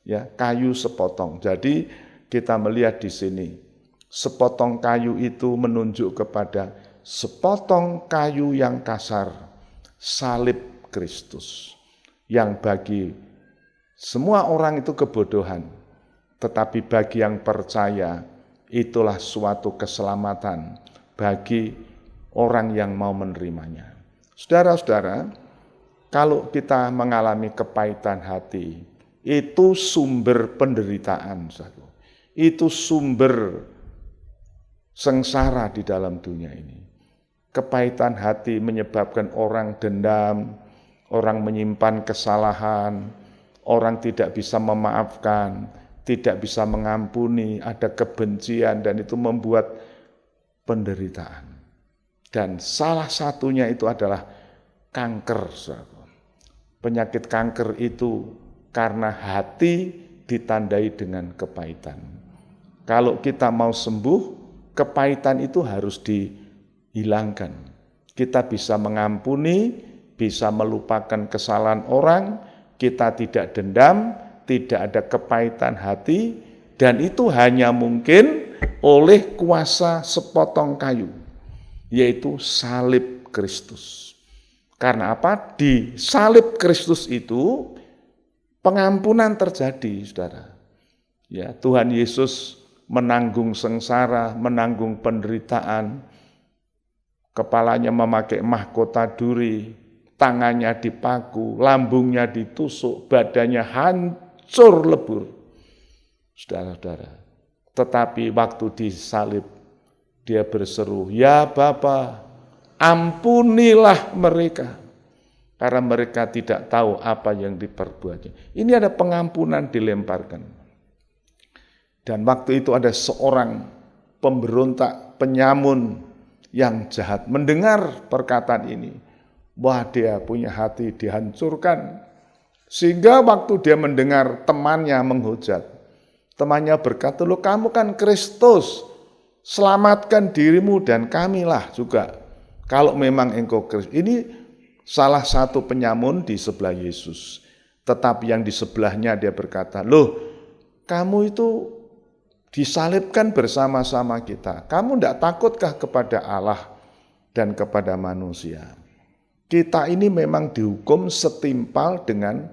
[SPEAKER 4] Ya, kayu sepotong. Jadi kita melihat di sini, sepotong kayu itu menunjuk kepada sepotong kayu yang kasar, salib Kristus, yang bagi semua orang itu kebodohan. tetapi bagi yang percaya, itulah suatu keselamatan bagi orang yang mau menerimanya. Saudara-saudara, kalau kita mengalami kepahitan hati, itu sumber penderitaan. Itu sumber sengsara di dalam dunia ini. Kepahitan hati menyebabkan orang dendam, orang menyimpan kesalahan, orang tidak bisa memaafkan, tidak bisa mengampuni, ada kebencian, dan itu membuat penderitaan. Dan salah satunya itu adalah kanker. Penyakit kanker itu karena hati ditandai dengan kepahitan. Kalau kita mau sembuh, kepahitan itu harus dihilangkan. Kita bisa mengampuni, bisa melupakan kesalahan orang, kita tidak dendam, tidak ada kepahitan hati, dan itu hanya mungkin oleh kuasa sepotong kayu, yaitu salib Kristus. Karena apa? Di salib Kristus itu pengampunan terjadi, saudara. Ya, Tuhan Yesus menanggung sengsara, menanggung penderitaan, kepalanya memakai mahkota duri, tangannya dipaku, lambungnya ditusuk, badannya hancur lebur. Saudara-saudara, tetapi waktu disalib, dia berseru, "Ya Bapa, ampunilah mereka, karena mereka tidak tahu apa yang diperbuatnya." Ini ada pengampunan dilemparkan. Dan waktu itu ada seorang pemberontak, penyamun yang jahat mendengar perkataan ini. Wah, dia punya hati dihancurkan. Sehingga waktu dia mendengar temannya menghujat, temannya berkata, "Loh, kamu kan Kristus, selamatkan dirimu dan kamilah juga. Kalau memang engkau Kristus." Ini salah satu penyamun di sebelah Yesus. Tetapi yang di sebelahnya dia berkata, "Loh, kamu itu disalibkan bersama-sama kita. Kamu tidak takutkah kepada Allah dan kepada manusia? Kita ini memang dihukum setimpal dengan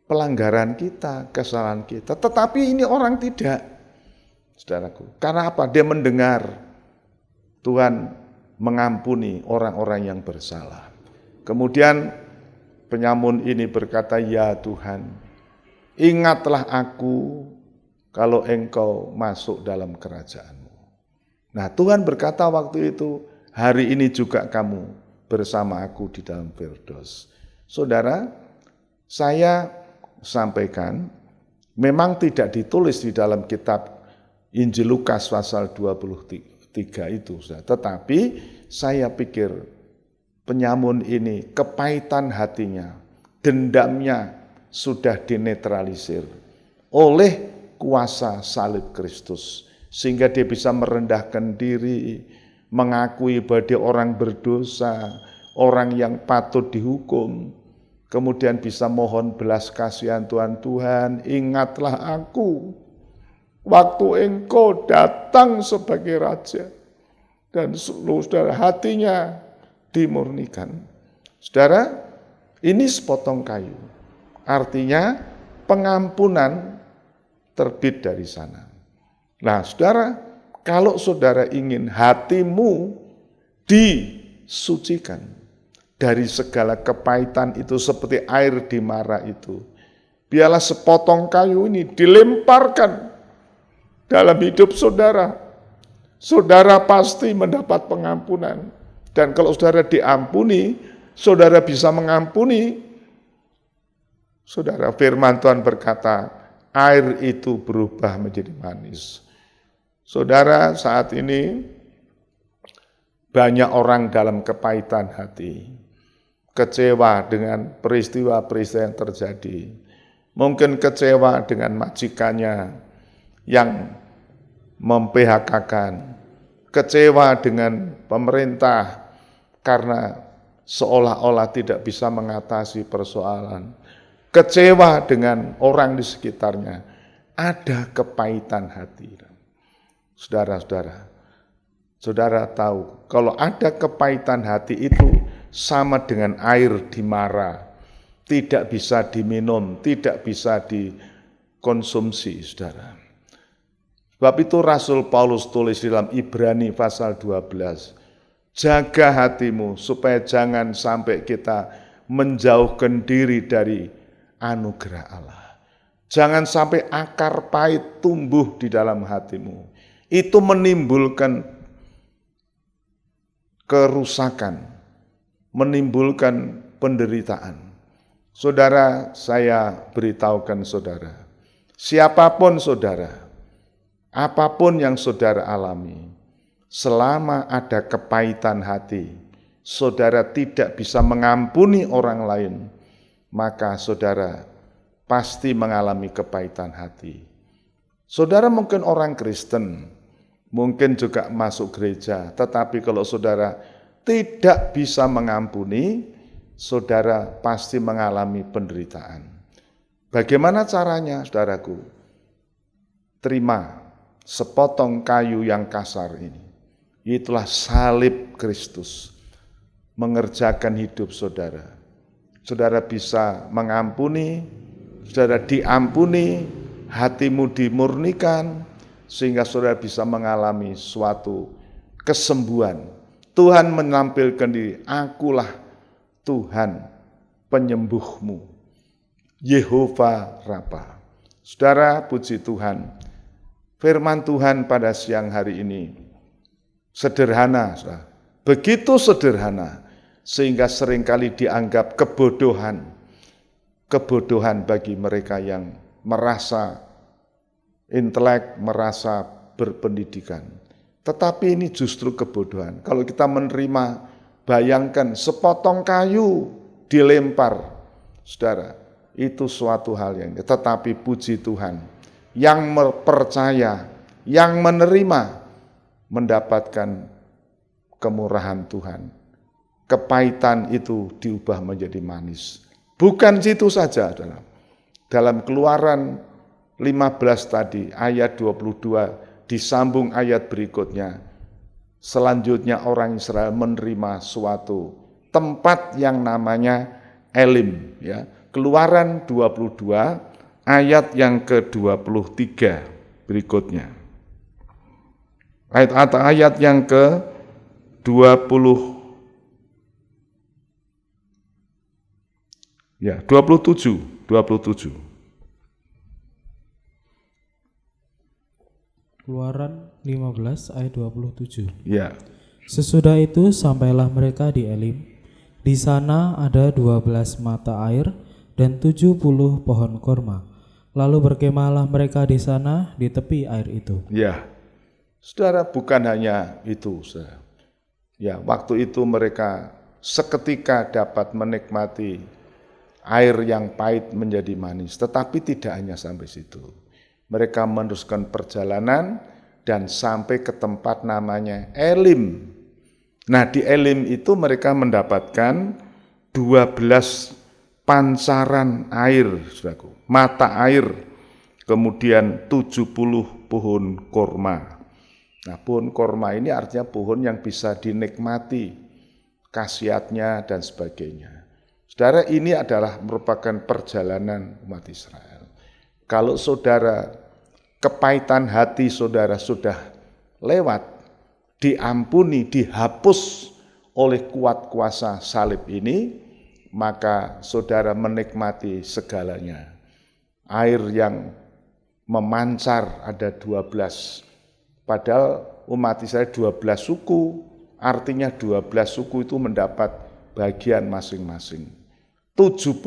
[SPEAKER 4] pelanggaran kita, kesalahan kita. Tetapi ini orang tidak, saudaraku. Karena apa? Dia mendengar Tuhan mengampuni orang-orang yang bersalah. Kemudian penyamun ini berkata, "Ya Tuhan, ingatlah aku kalau engkau masuk dalam kerajaan-Mu." Nah, Tuhan berkata waktu itu, "Hari ini juga kamu bersama aku di dalam Firdaus." Saudara, saya sampaikan, memang tidak ditulis di dalam kitab Injil Lukas pasal 23 itu, tetapi saya pikir penyamun ini, kepahitan hatinya, dendamnya sudah dinetralisir oleh kuasa salib Kristus, sehingga dia bisa merendahkan diri, mengakui bahwa dia orang berdosa, orang yang patut dihukum, kemudian bisa mohon belas kasihan Tuhan. "Tuhan, ingatlah aku waktu engkau datang sebagai Raja." Dan saudara, hatinya dimurnikan. Saudara, ini sepotong kayu, artinya pengampunan terbit dari sana. Nah, saudara, kalau saudara ingin hatimu disucikan dari segala kepahitan itu seperti air di mara itu, biarlah sepotong kayu ini dilemparkan dalam hidup saudara. Saudara pasti mendapat pengampunan. Dan kalau saudara diampuni, saudara bisa mengampuni. Saudara, firman Tuhan berkata, air itu berubah menjadi manis. Saudara, saat ini banyak orang dalam kepahitan hati, kecewa dengan peristiwa-peristiwa yang terjadi. Mungkin kecewa dengan majikannya yang mem-PHK-kan, kecewa dengan pemerintah karena seolah-olah tidak bisa mengatasi persoalan, kecewa dengan orang di sekitarnya, ada kepahitan hati. Saudara-saudara, saudara tahu kalau ada kepahitan hati itu sama dengan air di mara, tidak bisa diminum, tidak bisa konsumsi, saudara. Sebab itu Rasul Paulus tulis di dalam Ibrani pasal 12, jaga hatimu supaya jangan sampai kita menjauhkan diri dari anugerah Allah. Jangan sampai akar pahit tumbuh di dalam hatimu. Itu menimbulkan kerusakan, menimbulkan penderitaan. Saudara, saya beritahukan saudara, siapapun saudara, apapun yang saudara alami, selama ada kepahitan hati, saudara tidak bisa mengampuni orang lain, maka saudara pasti mengalami kepahitan hati. Saudara mungkin orang Kristen, mungkin juga masuk gereja, tetapi kalau saudara tidak bisa mengampuni, saudara pasti mengalami penderitaan. Bagaimana caranya, saudaraku? Terima sepotong kayu yang kasar ini. Itulah salib Kristus mengerjakan hidup saudara. Saudara bisa mengampuni, saudara diampuni, hatimu dimurnikan, sehingga saudara bisa mengalami suatu kesembuhan. Tuhan menampilkan diri, akulah Tuhan penyembuhmu, Yehova Rafa. Saudara, puji Tuhan, firman Tuhan pada siang hari ini sederhana, saudara. Begitu sederhana, sehingga seringkali dianggap kebodohan bagi mereka yang merasa intelek, merasa berpendidikan. Tetapi ini justru kebodohan. Kalau kita menerima, bayangkan sepotong kayu dilempar, saudara, itu suatu hal yang, tetapi puji Tuhan, yang percaya, yang menerima, mendapatkan kemurahan Tuhan. Kepahitan itu diubah menjadi manis. Bukan situ saja, dalam Keluaran 15 tadi, ayat 22, disambung ayat berikutnya. Selanjutnya orang Israel menerima suatu tempat yang namanya Elim. Ya. Keluaran 22, ayat yang ke-23 berikutnya. Ayat yang ke-27. 27.
[SPEAKER 5] Keluaran 15 ayat 27.
[SPEAKER 4] Ya.
[SPEAKER 5] Sesudah itu sampailah mereka di Elim. Di sana ada 12 mata air dan 70 pohon korma. Lalu berkemahlah mereka di sana di tepi air itu.
[SPEAKER 4] Ya. Saudara, bukan hanya itu, saudara. Ya, waktu itu mereka seketika dapat menikmati air yang pahit menjadi manis, tetapi tidak hanya sampai situ. Mereka meneruskan perjalanan dan sampai ke tempat namanya Elim. Nah, di Elim itu mereka mendapatkan 12 pancaran air, saudaraku, mata air, kemudian 70 pohon korma. Nah, pohon korma ini artinya pohon yang bisa dinikmati, khasiatnya dan sebagainya. Saudara, ini adalah merupakan perjalanan umat Israel. Kalau saudara, kepahitan hati saudara sudah lewat, diampuni, dihapus oleh kuat kuasa salib ini, maka saudara menikmati segalanya. Air yang memancar ada 12, padahal umat Israel 12 suku, artinya 12 suku itu mendapat bagian masing-masing. 70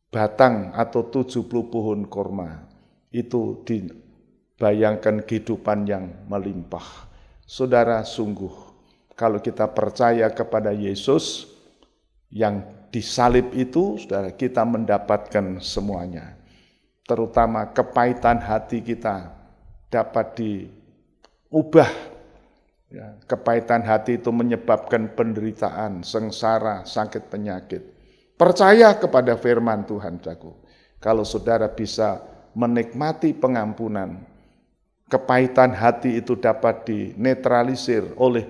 [SPEAKER 4] batang atau 70 pohon korma, itu dibayangkan kehidupan yang melimpah. Saudara, sungguh kalau kita percaya kepada Yesus yang disalib itu, saudara, kita mendapatkan semuanya. Terutama kepahitan hati kita dapat diubah. Ya, kepahitan hati itu menyebabkan penderitaan, sengsara, sakit, penyakit. Percaya kepada firman Tuhan, saudaraku. Kalau saudara bisa menikmati pengampunan, kepahitan hati itu dapat dinetralisir oleh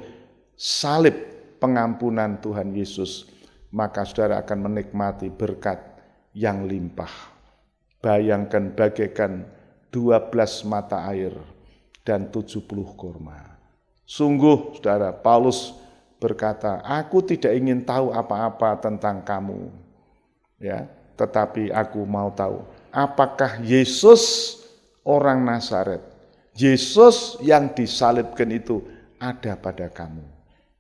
[SPEAKER 4] salib pengampunan Tuhan Yesus, maka saudara akan menikmati berkat yang limpah. Bayangkan bagaikan 12 mata air dan 70 kurma. Sungguh, saudara, Paulus berkata, aku tidak ingin tahu apa-apa tentang kamu, ya, tetapi aku mau tahu apakah Yesus orang Nazaret, Yesus yang disalibkan itu ada pada kamu.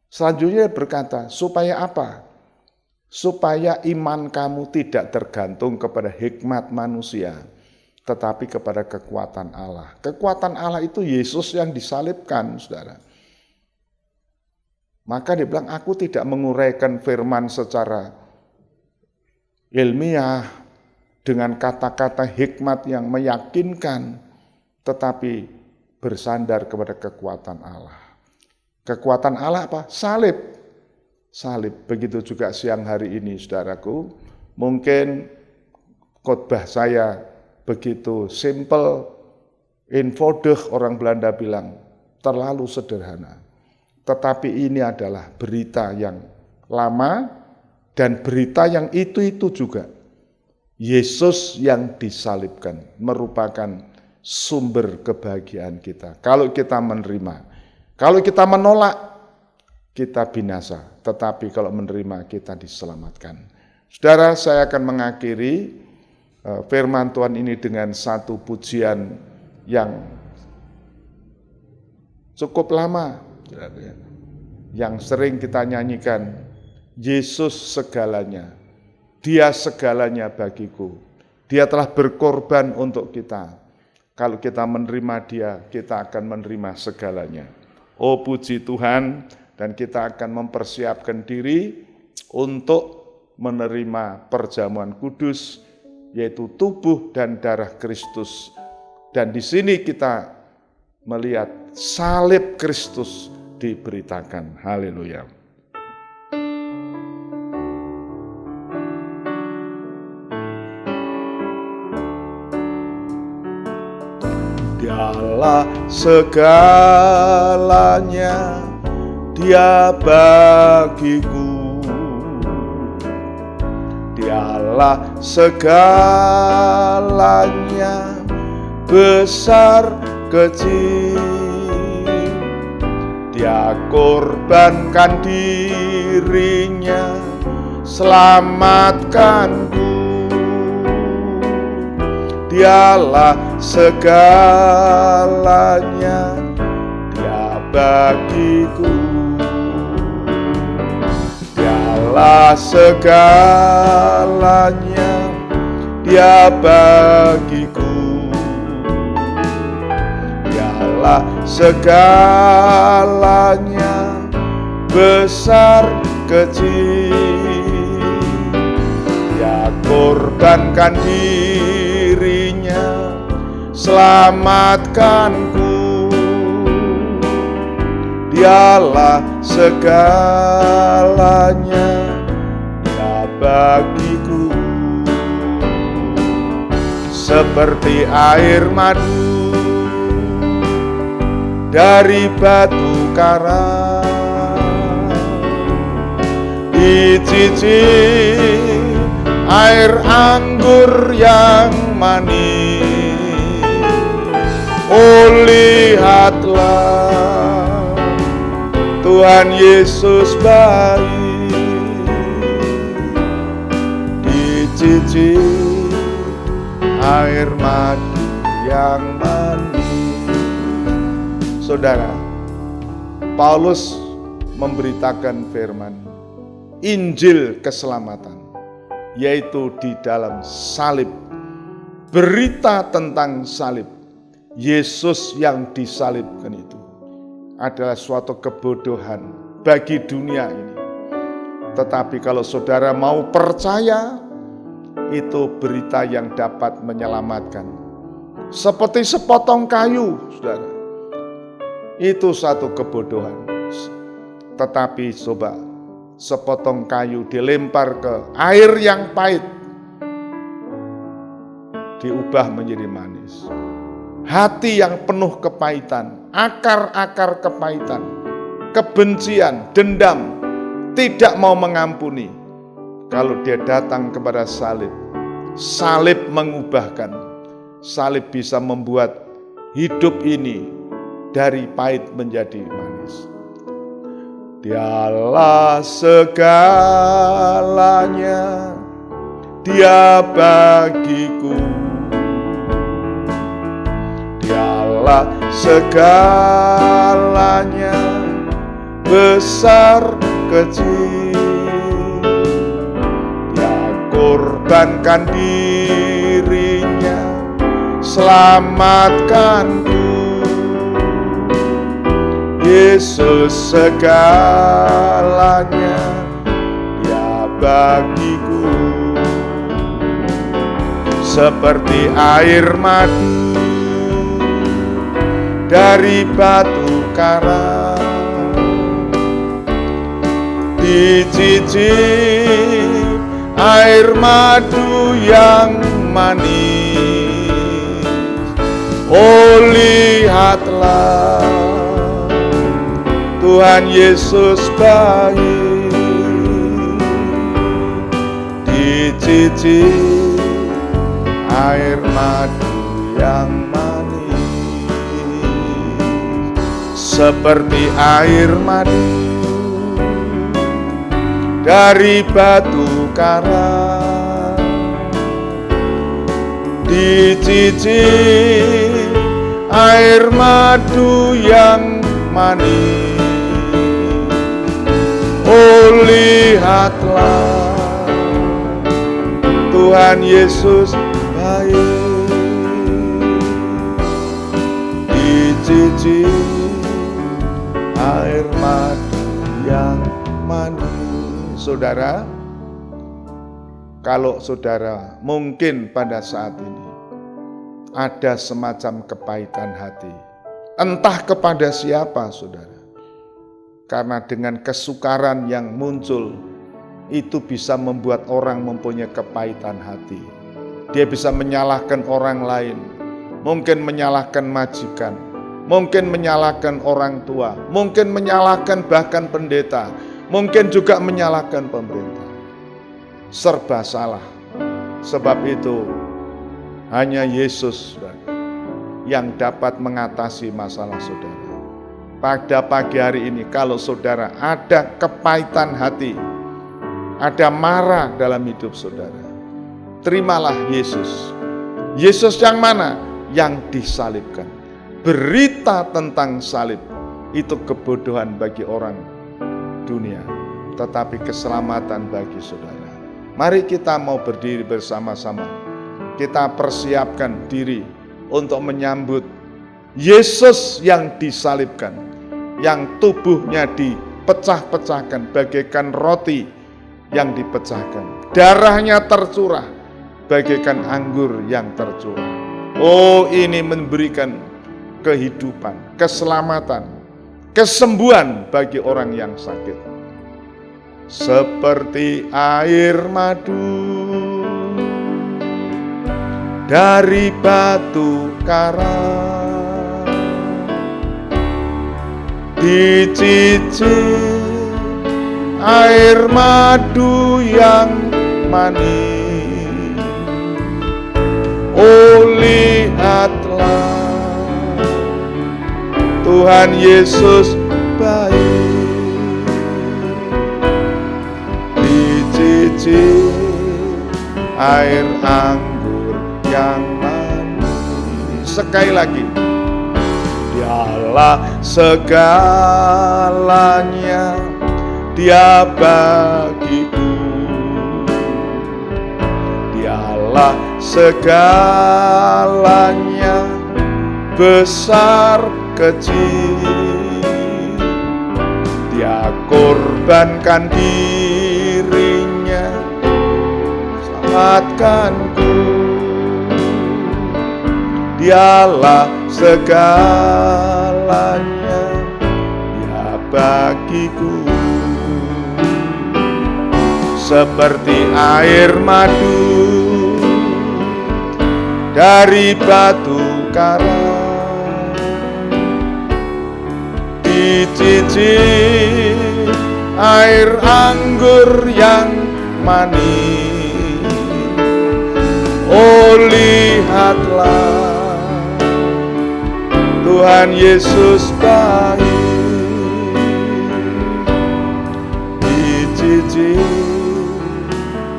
[SPEAKER 4] Selanjutnya berkata, supaya apa? Supaya iman kamu tidak tergantung kepada hikmat manusia, tetapi kepada kekuatan Allah. Kekuatan Allah itu Yesus yang disalibkan, saudara. Maka dia bilang, aku tidak menguraikan firman secara ilmiah dengan kata-kata hikmat yang meyakinkan, tetapi bersandar kepada kekuatan Allah. Kekuatan Allah apa? Salib. Salib. Begitu juga siang hari ini, saudaraku. Mungkin khotbah saya begitu simple, eenvoudig, orang Belanda bilang, terlalu sederhana. Tetapi ini adalah berita yang lama dan berita yang itu juga. Yesus yang disalibkan merupakan sumber kebahagiaan kita. Kalau kita menerima, kalau kita menolak, kita binasa. Tetapi kalau menerima, kita diselamatkan. Saudara, saya akan mengakhiri firman Tuhan ini dengan satu pujian yang cukup lama, yang sering kita nyanyikan. Yesus segalanya, Dia segalanya bagiku. Dia telah berkorban untuk kita. Kalau kita menerima Dia, kita akan menerima segalanya. Oh puji Tuhan, dan kita akan mempersiapkan diri untuk menerima perjamuan kudus, yaitu tubuh dan darah Kristus. Dan di sini kita melihat salib Kristus diberitakan. Haleluya. Dialah segalanya, Dia bagiku. Dialah segalanya, besar kecil. Dia korbankan dirinya, selamatkanku. Dialah segalanya, Dia bagiku. Dialah segalanya, Dia bagiku. Dialah segalanya, besar kecil. Dia korbankan dirinya, selamatkanku. Dialah segalanya, Dia bagiku. Seperti air madu dari batu karang, dicicip air anggur yang manis. Oh lihatlah, Tuhan Yesus baik, dicicip air madu yang manis. Saudara, Paulus memberitakan firman Injil keselamatan, yaitu di dalam salib. Berita tentang salib, Yesus yang disalibkan itu adalah suatu kebodohan bagi dunia ini. Tetapi kalau saudara mau percaya, itu berita yang dapat menyelamatkan. Seperti sepotong kayu, saudara. Itu satu kebodohan. Tetapi coba, sepotong kayu dilempar ke air yang pahit, diubah menjadi manis. Hati yang penuh kepahitan, akar-akar kepahitan, kebencian, dendam, tidak mau mengampuni. Kalau dia datang kepada salib, salib mengubahkan. Salib bisa membuat hidup ini dari pahit menjadi manis. Dialah segalanya, Dia bagiku. Dialah segalanya, besar kecil. Dia korbankan dirinya, selamatkanku. Yesus segalanya, Dia bagiku. Seperti air madu dari batu karang, dicicip air madu yang manis. Oh, lihatlah, Tuhan Yesus baik, dicicip air madu yang manis. Seperti air madu dari batu karang, dicicip air madu yang manis. Oh, lihatlah, Tuhan Yesus baik, dicicip air madu yang manis. Saudara, kalau saudara mungkin pada saat ini ada semacam kepahitan hati, entah kepada siapa saudara, karena dengan kesukaran yang muncul itu bisa membuat orang mempunyai kepahitan hati. Dia bisa menyalahkan orang lain, mungkin menyalahkan majikan, mungkin menyalahkan orang tua, mungkin menyalahkan bahkan pendeta, mungkin juga menyalahkan pemerintah. Serba salah. Sebab itu hanya Yesus yang dapat mengatasi masalah saudara. Pada pagi hari ini, kalau saudara ada kepahitan hati, ada marah dalam hidup saudara, terimalah Yesus. Yesus yang mana? Yang disalibkan. Berita tentang salib itu kebodohan bagi orang dunia, tetapi keselamatan bagi saudara. Mari kita mau berdiri bersama-sama. Kita persiapkan diri untuk menyambut Yesus yang disalibkan, yang tubuhnya dipecah-pecahkan bagaikan roti yang dipecahkan. Darahnya tercurah bagaikan anggur yang tercurah. Oh, ini memberikan kehidupan, keselamatan, kesembuhan bagi orang yang sakit. Seperti air madu dari batu karang, dicicip air madu yang manis. Oh, lihatlah, Tuhan Yesus baik, dicicip air anggur yang manis. Sekali lagi, Dialah segalanya, Dia bagiku. Dialah segalanya, besar kecil. Dia korbankan dirinya, selamatkanku. Dialah segalanya, Dia bagiku. Seperti air madu dari batu karang, dicicip air anggur yang manis. lihatlah, Tuhan Yesus baik. Dicicip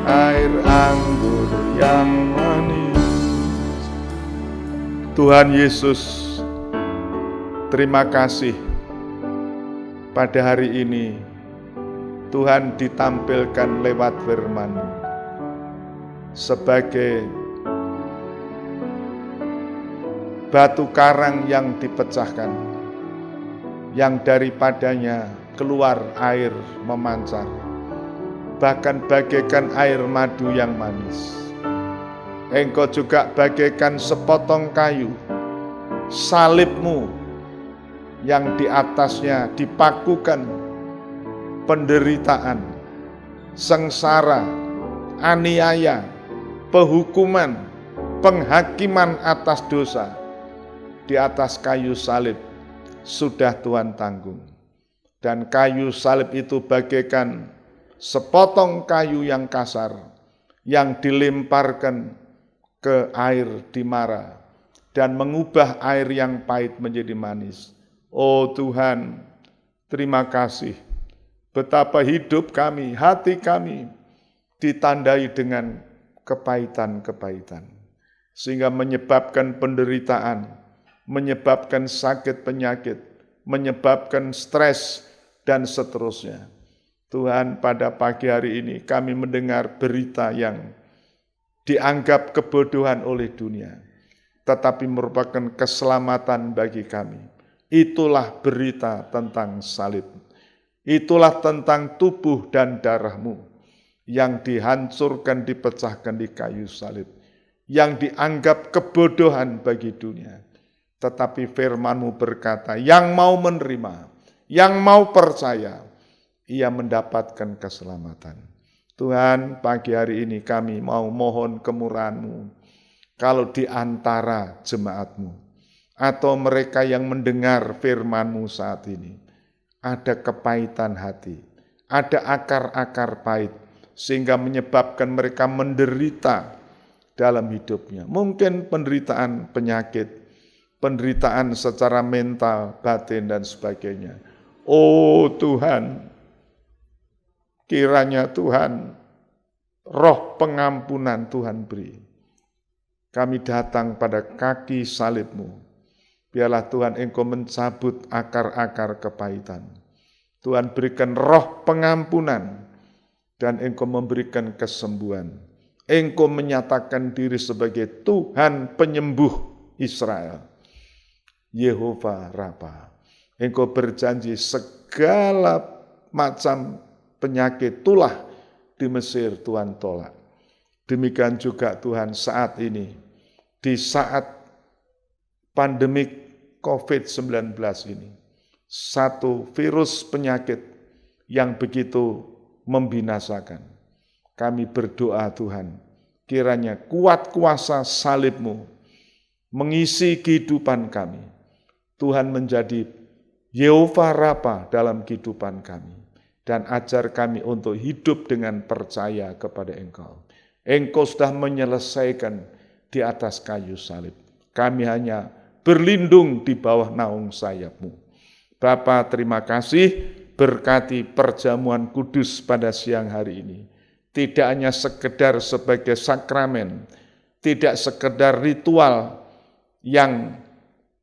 [SPEAKER 4] air anggur yang manis. Tuhan Yesus, terima kasih pada hari ini Tuhan ditampilkan lewat firman-Mu sebagai batu karang yang dipecahkan, yang daripadanya keluar air memancar, bahkan bagaikan air madu yang manis. Engkau juga bagaikan sepotong kayu, salib-Mu yang di atasnya dipakukan penderitaan, sengsara, aniaya, penghukuman, penghakiman atas dosa. Di atas kayu salib sudah Tuhan tanggung. Dan kayu salib itu bagaikan sepotong kayu yang kasar yang dilemparkan ke air di Mara dan mengubah air yang pahit menjadi manis. Oh Tuhan, terima kasih betapa hidup kami, hati kami ditandai dengan kepahitan-kepahitan, sehingga menyebabkan penderitaan, menyebabkan sakit penyakit, menyebabkan stres, dan seterusnya. Tuhan, pada pagi hari ini kami mendengar berita yang dianggap kebodohan oleh dunia, tetapi merupakan keselamatan bagi kami. Itulah berita tentang salib. Itulah tentang tubuh dan darah-Mu yang dihancurkan, dipecahkan di kayu salib, yang dianggap kebodohan bagi dunia. Tetapi firman-Mu berkata, yang mau menerima, yang mau percaya, ia mendapatkan keselamatan. Tuhan, pagi hari ini kami mau mohon kemurahan-Mu. Kalau di antara jemaat-Mu atau mereka yang mendengar firman-Mu saat ini, ada kepahitan hati, ada akar-akar pahit, sehingga menyebabkan mereka menderita dalam hidupnya. Mungkin penderitaan penyakit, penderitaan secara mental, batin, dan sebagainya. Oh Tuhan, kiranya Tuhan, roh pengampunan Tuhan beri. Kami datang pada kaki salib-Mu. Biarlah Tuhan Engkau mencabut akar-akar kepahitan. Tuhan berikan roh pengampunan dan Engkau memberikan kesembuhan. Engkau menyatakan diri sebagai Tuhan penyembuh Israel. Yehova Rafa. Engkau berjanji segala macam penyakit tulah di Mesir Tuhan tolak. Demikian juga Tuhan saat ini, di saat pandemik COVID-19 ini, satu virus penyakit yang begitu membinasakan. Kami berdoa Tuhan, kiranya kuat kuasa salib-Mu mengisi kehidupan kami. Tuhan menjadi Yehova Rafa dalam kehidupan kami. Dan ajar kami untuk hidup dengan percaya kepada Engkau. Engkau sudah menyelesaikan di atas kayu salib. Kami hanya berlindung di bawah naung sayap-Mu. Bapa, terima kasih, berkati perjamuan kudus pada siang hari ini. Tidak hanya sekedar sebagai sakramen, tidak sekedar ritual yang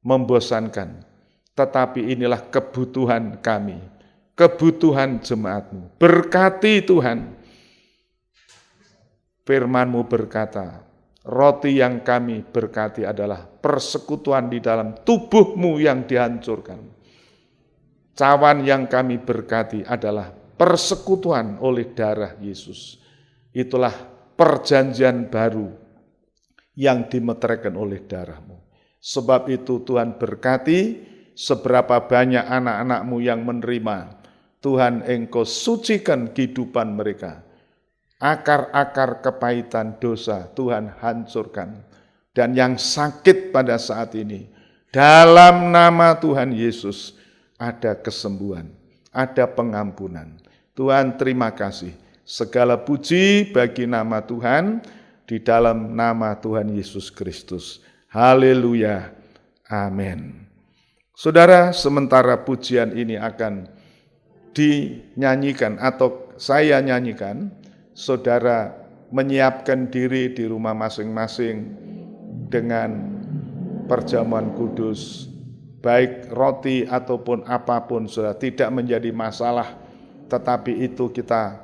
[SPEAKER 4] membosankan, tetapi inilah kebutuhan kami, kebutuhan jemaat-Mu. Berkati Tuhan. Firman-Mu berkata, roti yang kami berkati adalah persekutuan di dalam tubuh-Mu yang dihancurkan. Cawan yang kami berkati adalah persekutuan oleh darah Yesus. Itulah perjanjian baru yang dimeteraikan oleh darah-Mu. Sebab itu Tuhan berkati seberapa banyak anak-anak-Mu yang menerima. Tuhan, Engkau sucikan kehidupan mereka. Akar-akar kepahitan dosa Tuhan hancurkan. Dan yang sakit pada saat ini, dalam nama Tuhan Yesus, ada kesembuhan, ada pengampunan. Tuhan, terima kasih. Segala puji bagi nama Tuhan. di dalam nama Tuhan Yesus Kristus. Haleluya. Amin. Saudara, sementara pujian ini akan dinyanyikan atau saya nyanyikan, saudara menyiapkan diri di rumah masing-masing dengan perjamuan kudus, baik roti ataupun apapun, saudara, tidak menjadi masalah, tetapi itu kita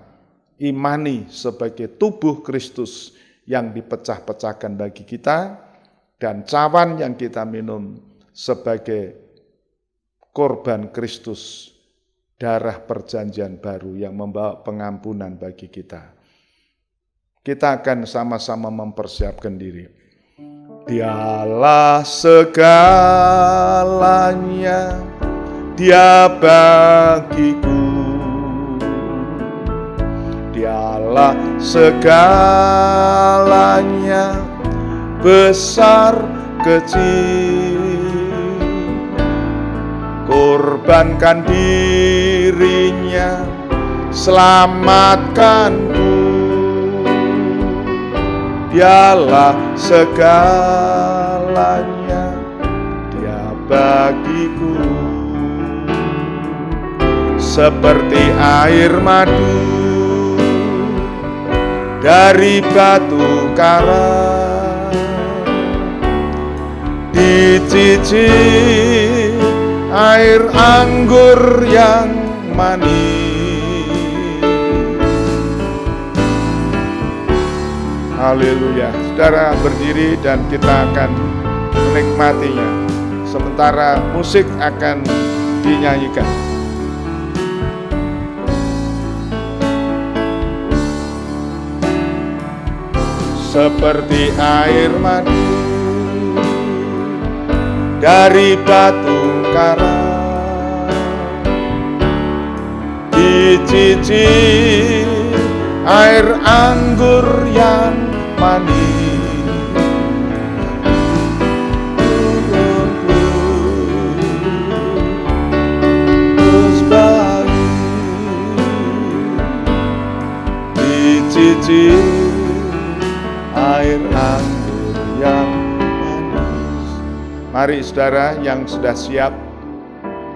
[SPEAKER 4] imani sebagai tubuh Kristus yang dipecah-pecahkan bagi kita, dan cawan yang kita minum sebagai korban Kristus, darah perjanjian baru yang membawa pengampunan bagi kita. Kita akan sama-sama mempersiapkan diri. Dialah segalanya, Dia bagiku. Dialah segalanya, besar kecil. Korbankan dirinya, selamatkanku. Dialah segalanya, Dia bagiku. Seperti air madu dari batu karang, dicicil air anggur yang manis. Haleluya. Saudara berdiri dan kita akan menikmatinya sementara musik akan dinyanyikan. Seperti air madu dari batu karang, dicicil air anggur yang manis. Terus bagi dicicil air anggur yang manis. Mari saudara yang sudah siap,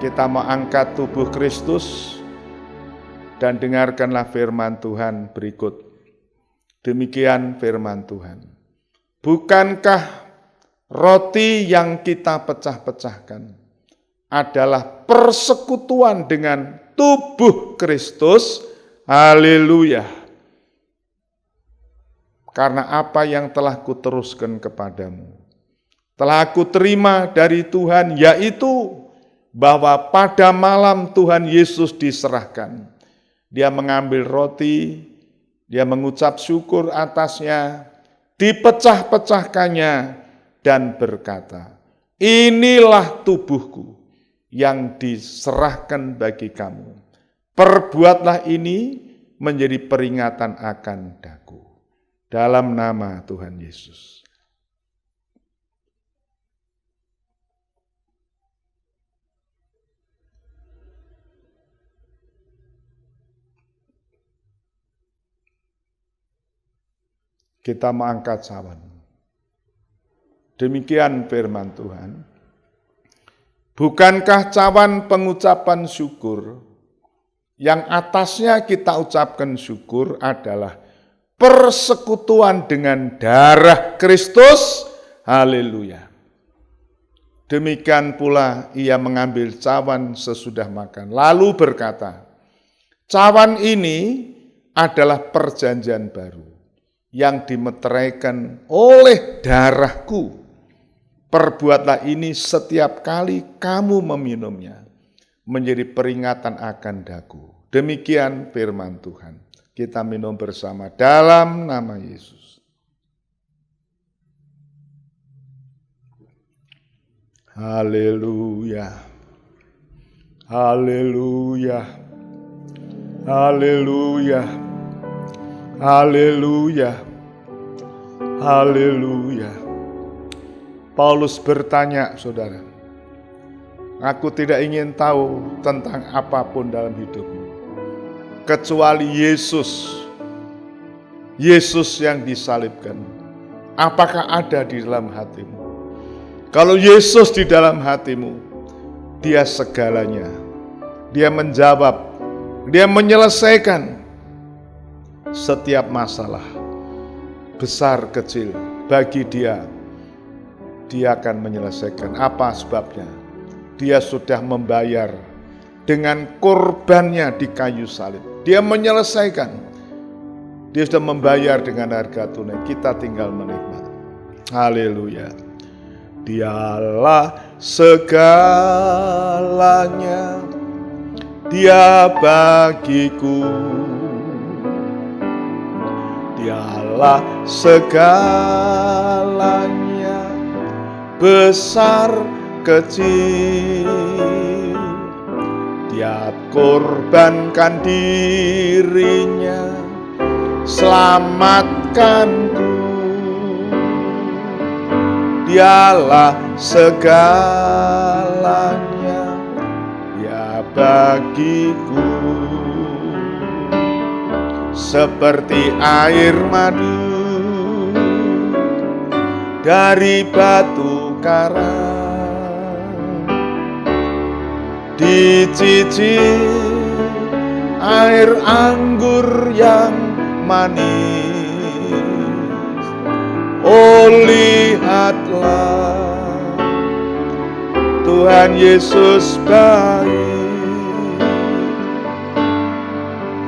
[SPEAKER 4] kita mau angkat tubuh Kristus dan dengarkanlah firman Tuhan berikut. Demikian firman Tuhan. Bukankah roti yang kita pecah-pecahkan adalah persekutuan dengan tubuh Kristus? Haleluya. Karena apa yang telah kuteruskan kepadamu, telah aku terima dari Tuhan, yaitu bahwa pada malam Tuhan Yesus diserahkan, Dia mengambil roti, Dia mengucap syukur atasnya, dipecah-pecahkannya, dan berkata, inilah tubuhku yang diserahkan bagi kamu. Perbuatlah ini menjadi peringatan akan daku. Dalam nama Tuhan Yesus. Kita mengangkat cawan. Demikian firman Tuhan. Bukankah cawan pengucapan syukur, yang atasnya kita ucapkan syukur adalah persekutuan dengan darah Kristus? Haleluya. Demikian pula ia mengambil cawan sesudah makan, lalu berkata, cawan ini adalah perjanjian baru yang dimeteraikan oleh darahku. Perbuatlah ini setiap kali kamu meminumnya, menjadi peringatan akan daku. Demikian firman Tuhan. Kita minum bersama dalam nama Yesus. Haleluya. Haleluya. Haleluya. Haleluya. Haleluya. Paulus bertanya, saudara, aku tidak ingin tahu tentang apapun dalam hidupmu, kecuali Yesus. Yesus yang disalibkan. Apakah ada di dalam hatimu? Kalau Yesus di dalam hatimu, Dia segalanya. Dia menjawab, Dia menyelesaikan setiap masalah, besar kecil, bagi Dia akan menyelesaikan. Apa sebabnya? Dia sudah membayar dengan korbannya di kayu salib. Dia menyelesaikan. Dia sudah membayar dengan harga tunai. Kita tinggal menikmati. Haleluya. Dialah segalanya, Dia bagiku. Dialah segalanya, besar kecil. Dia korbankan dirinya, selamatkanku. Dialah segalanya, Dia bagiku. Seperti air madu dari batu karang, dicicil air anggur yang manis. Oh, lihatlah, Tuhan Yesus baik,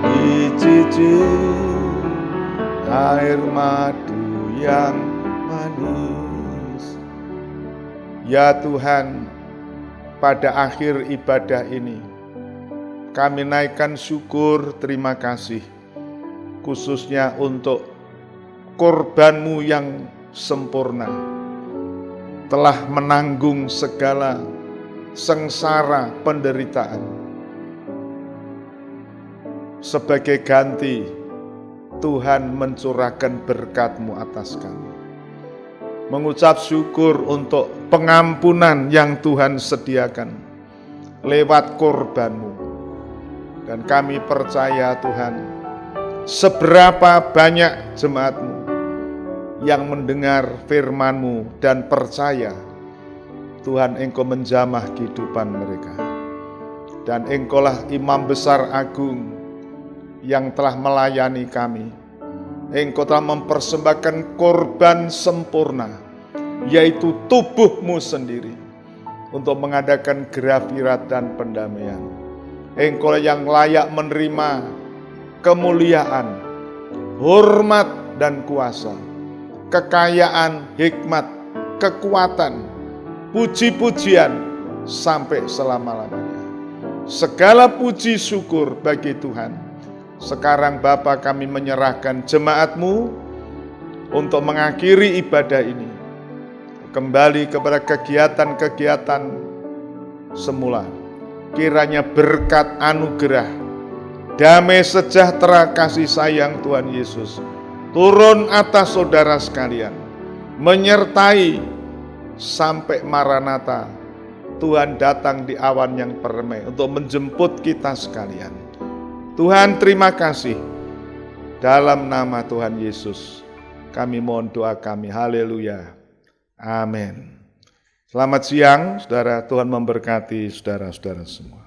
[SPEAKER 4] dicicil air madu yang manis. Ya Tuhan, pada akhir ibadah ini, kami naikkan syukur terima kasih, khususnya untuk korban-Mu yang sempurna, telah menanggung segala sengsara penderitaan. Sebagai ganti, Tuhan mencurahkan berkat-Mu atas kami. Mengucap syukur untuk pengampunan yang Tuhan sediakan lewat korban-Mu. Dan kami percaya Tuhan, seberapa banyak jemaat-Mu yang mendengar firman-Mu dan percaya, Tuhan, Engkau menjamah kehidupan mereka. Dan Engkaulah Imam Besar Agung yang telah melayani kami. Engkau telah mempersembahkan korban sempurna, yaitu tubuh-Mu sendiri, untuk mengadakan gerakhirat dan pendamaian. Engkau yang layak menerima kemuliaan, hormat dan kuasa, kekayaan, hikmat, kekuatan, puji-pujian sampai selama-lamanya. Segala puji syukur bagi Tuhan. Sekarang Bapa, kami menyerahkan jemaat-Mu untuk mengakhiri ibadah ini, kembali kepada kegiatan-kegiatan semula. Kiranya berkat anugerah, damai sejahtera kasih sayang Tuhan Yesus turun atas saudara sekalian, menyertai sampai Maranatha, Tuhan datang di awan yang permai untuk menjemput kita sekalian. Tuhan, terima kasih. Dalam nama Tuhan Yesus kami mohon doa kami. Haleluya. Amin. Selamat siang, saudara. Tuhan memberkati saudara-saudara semua.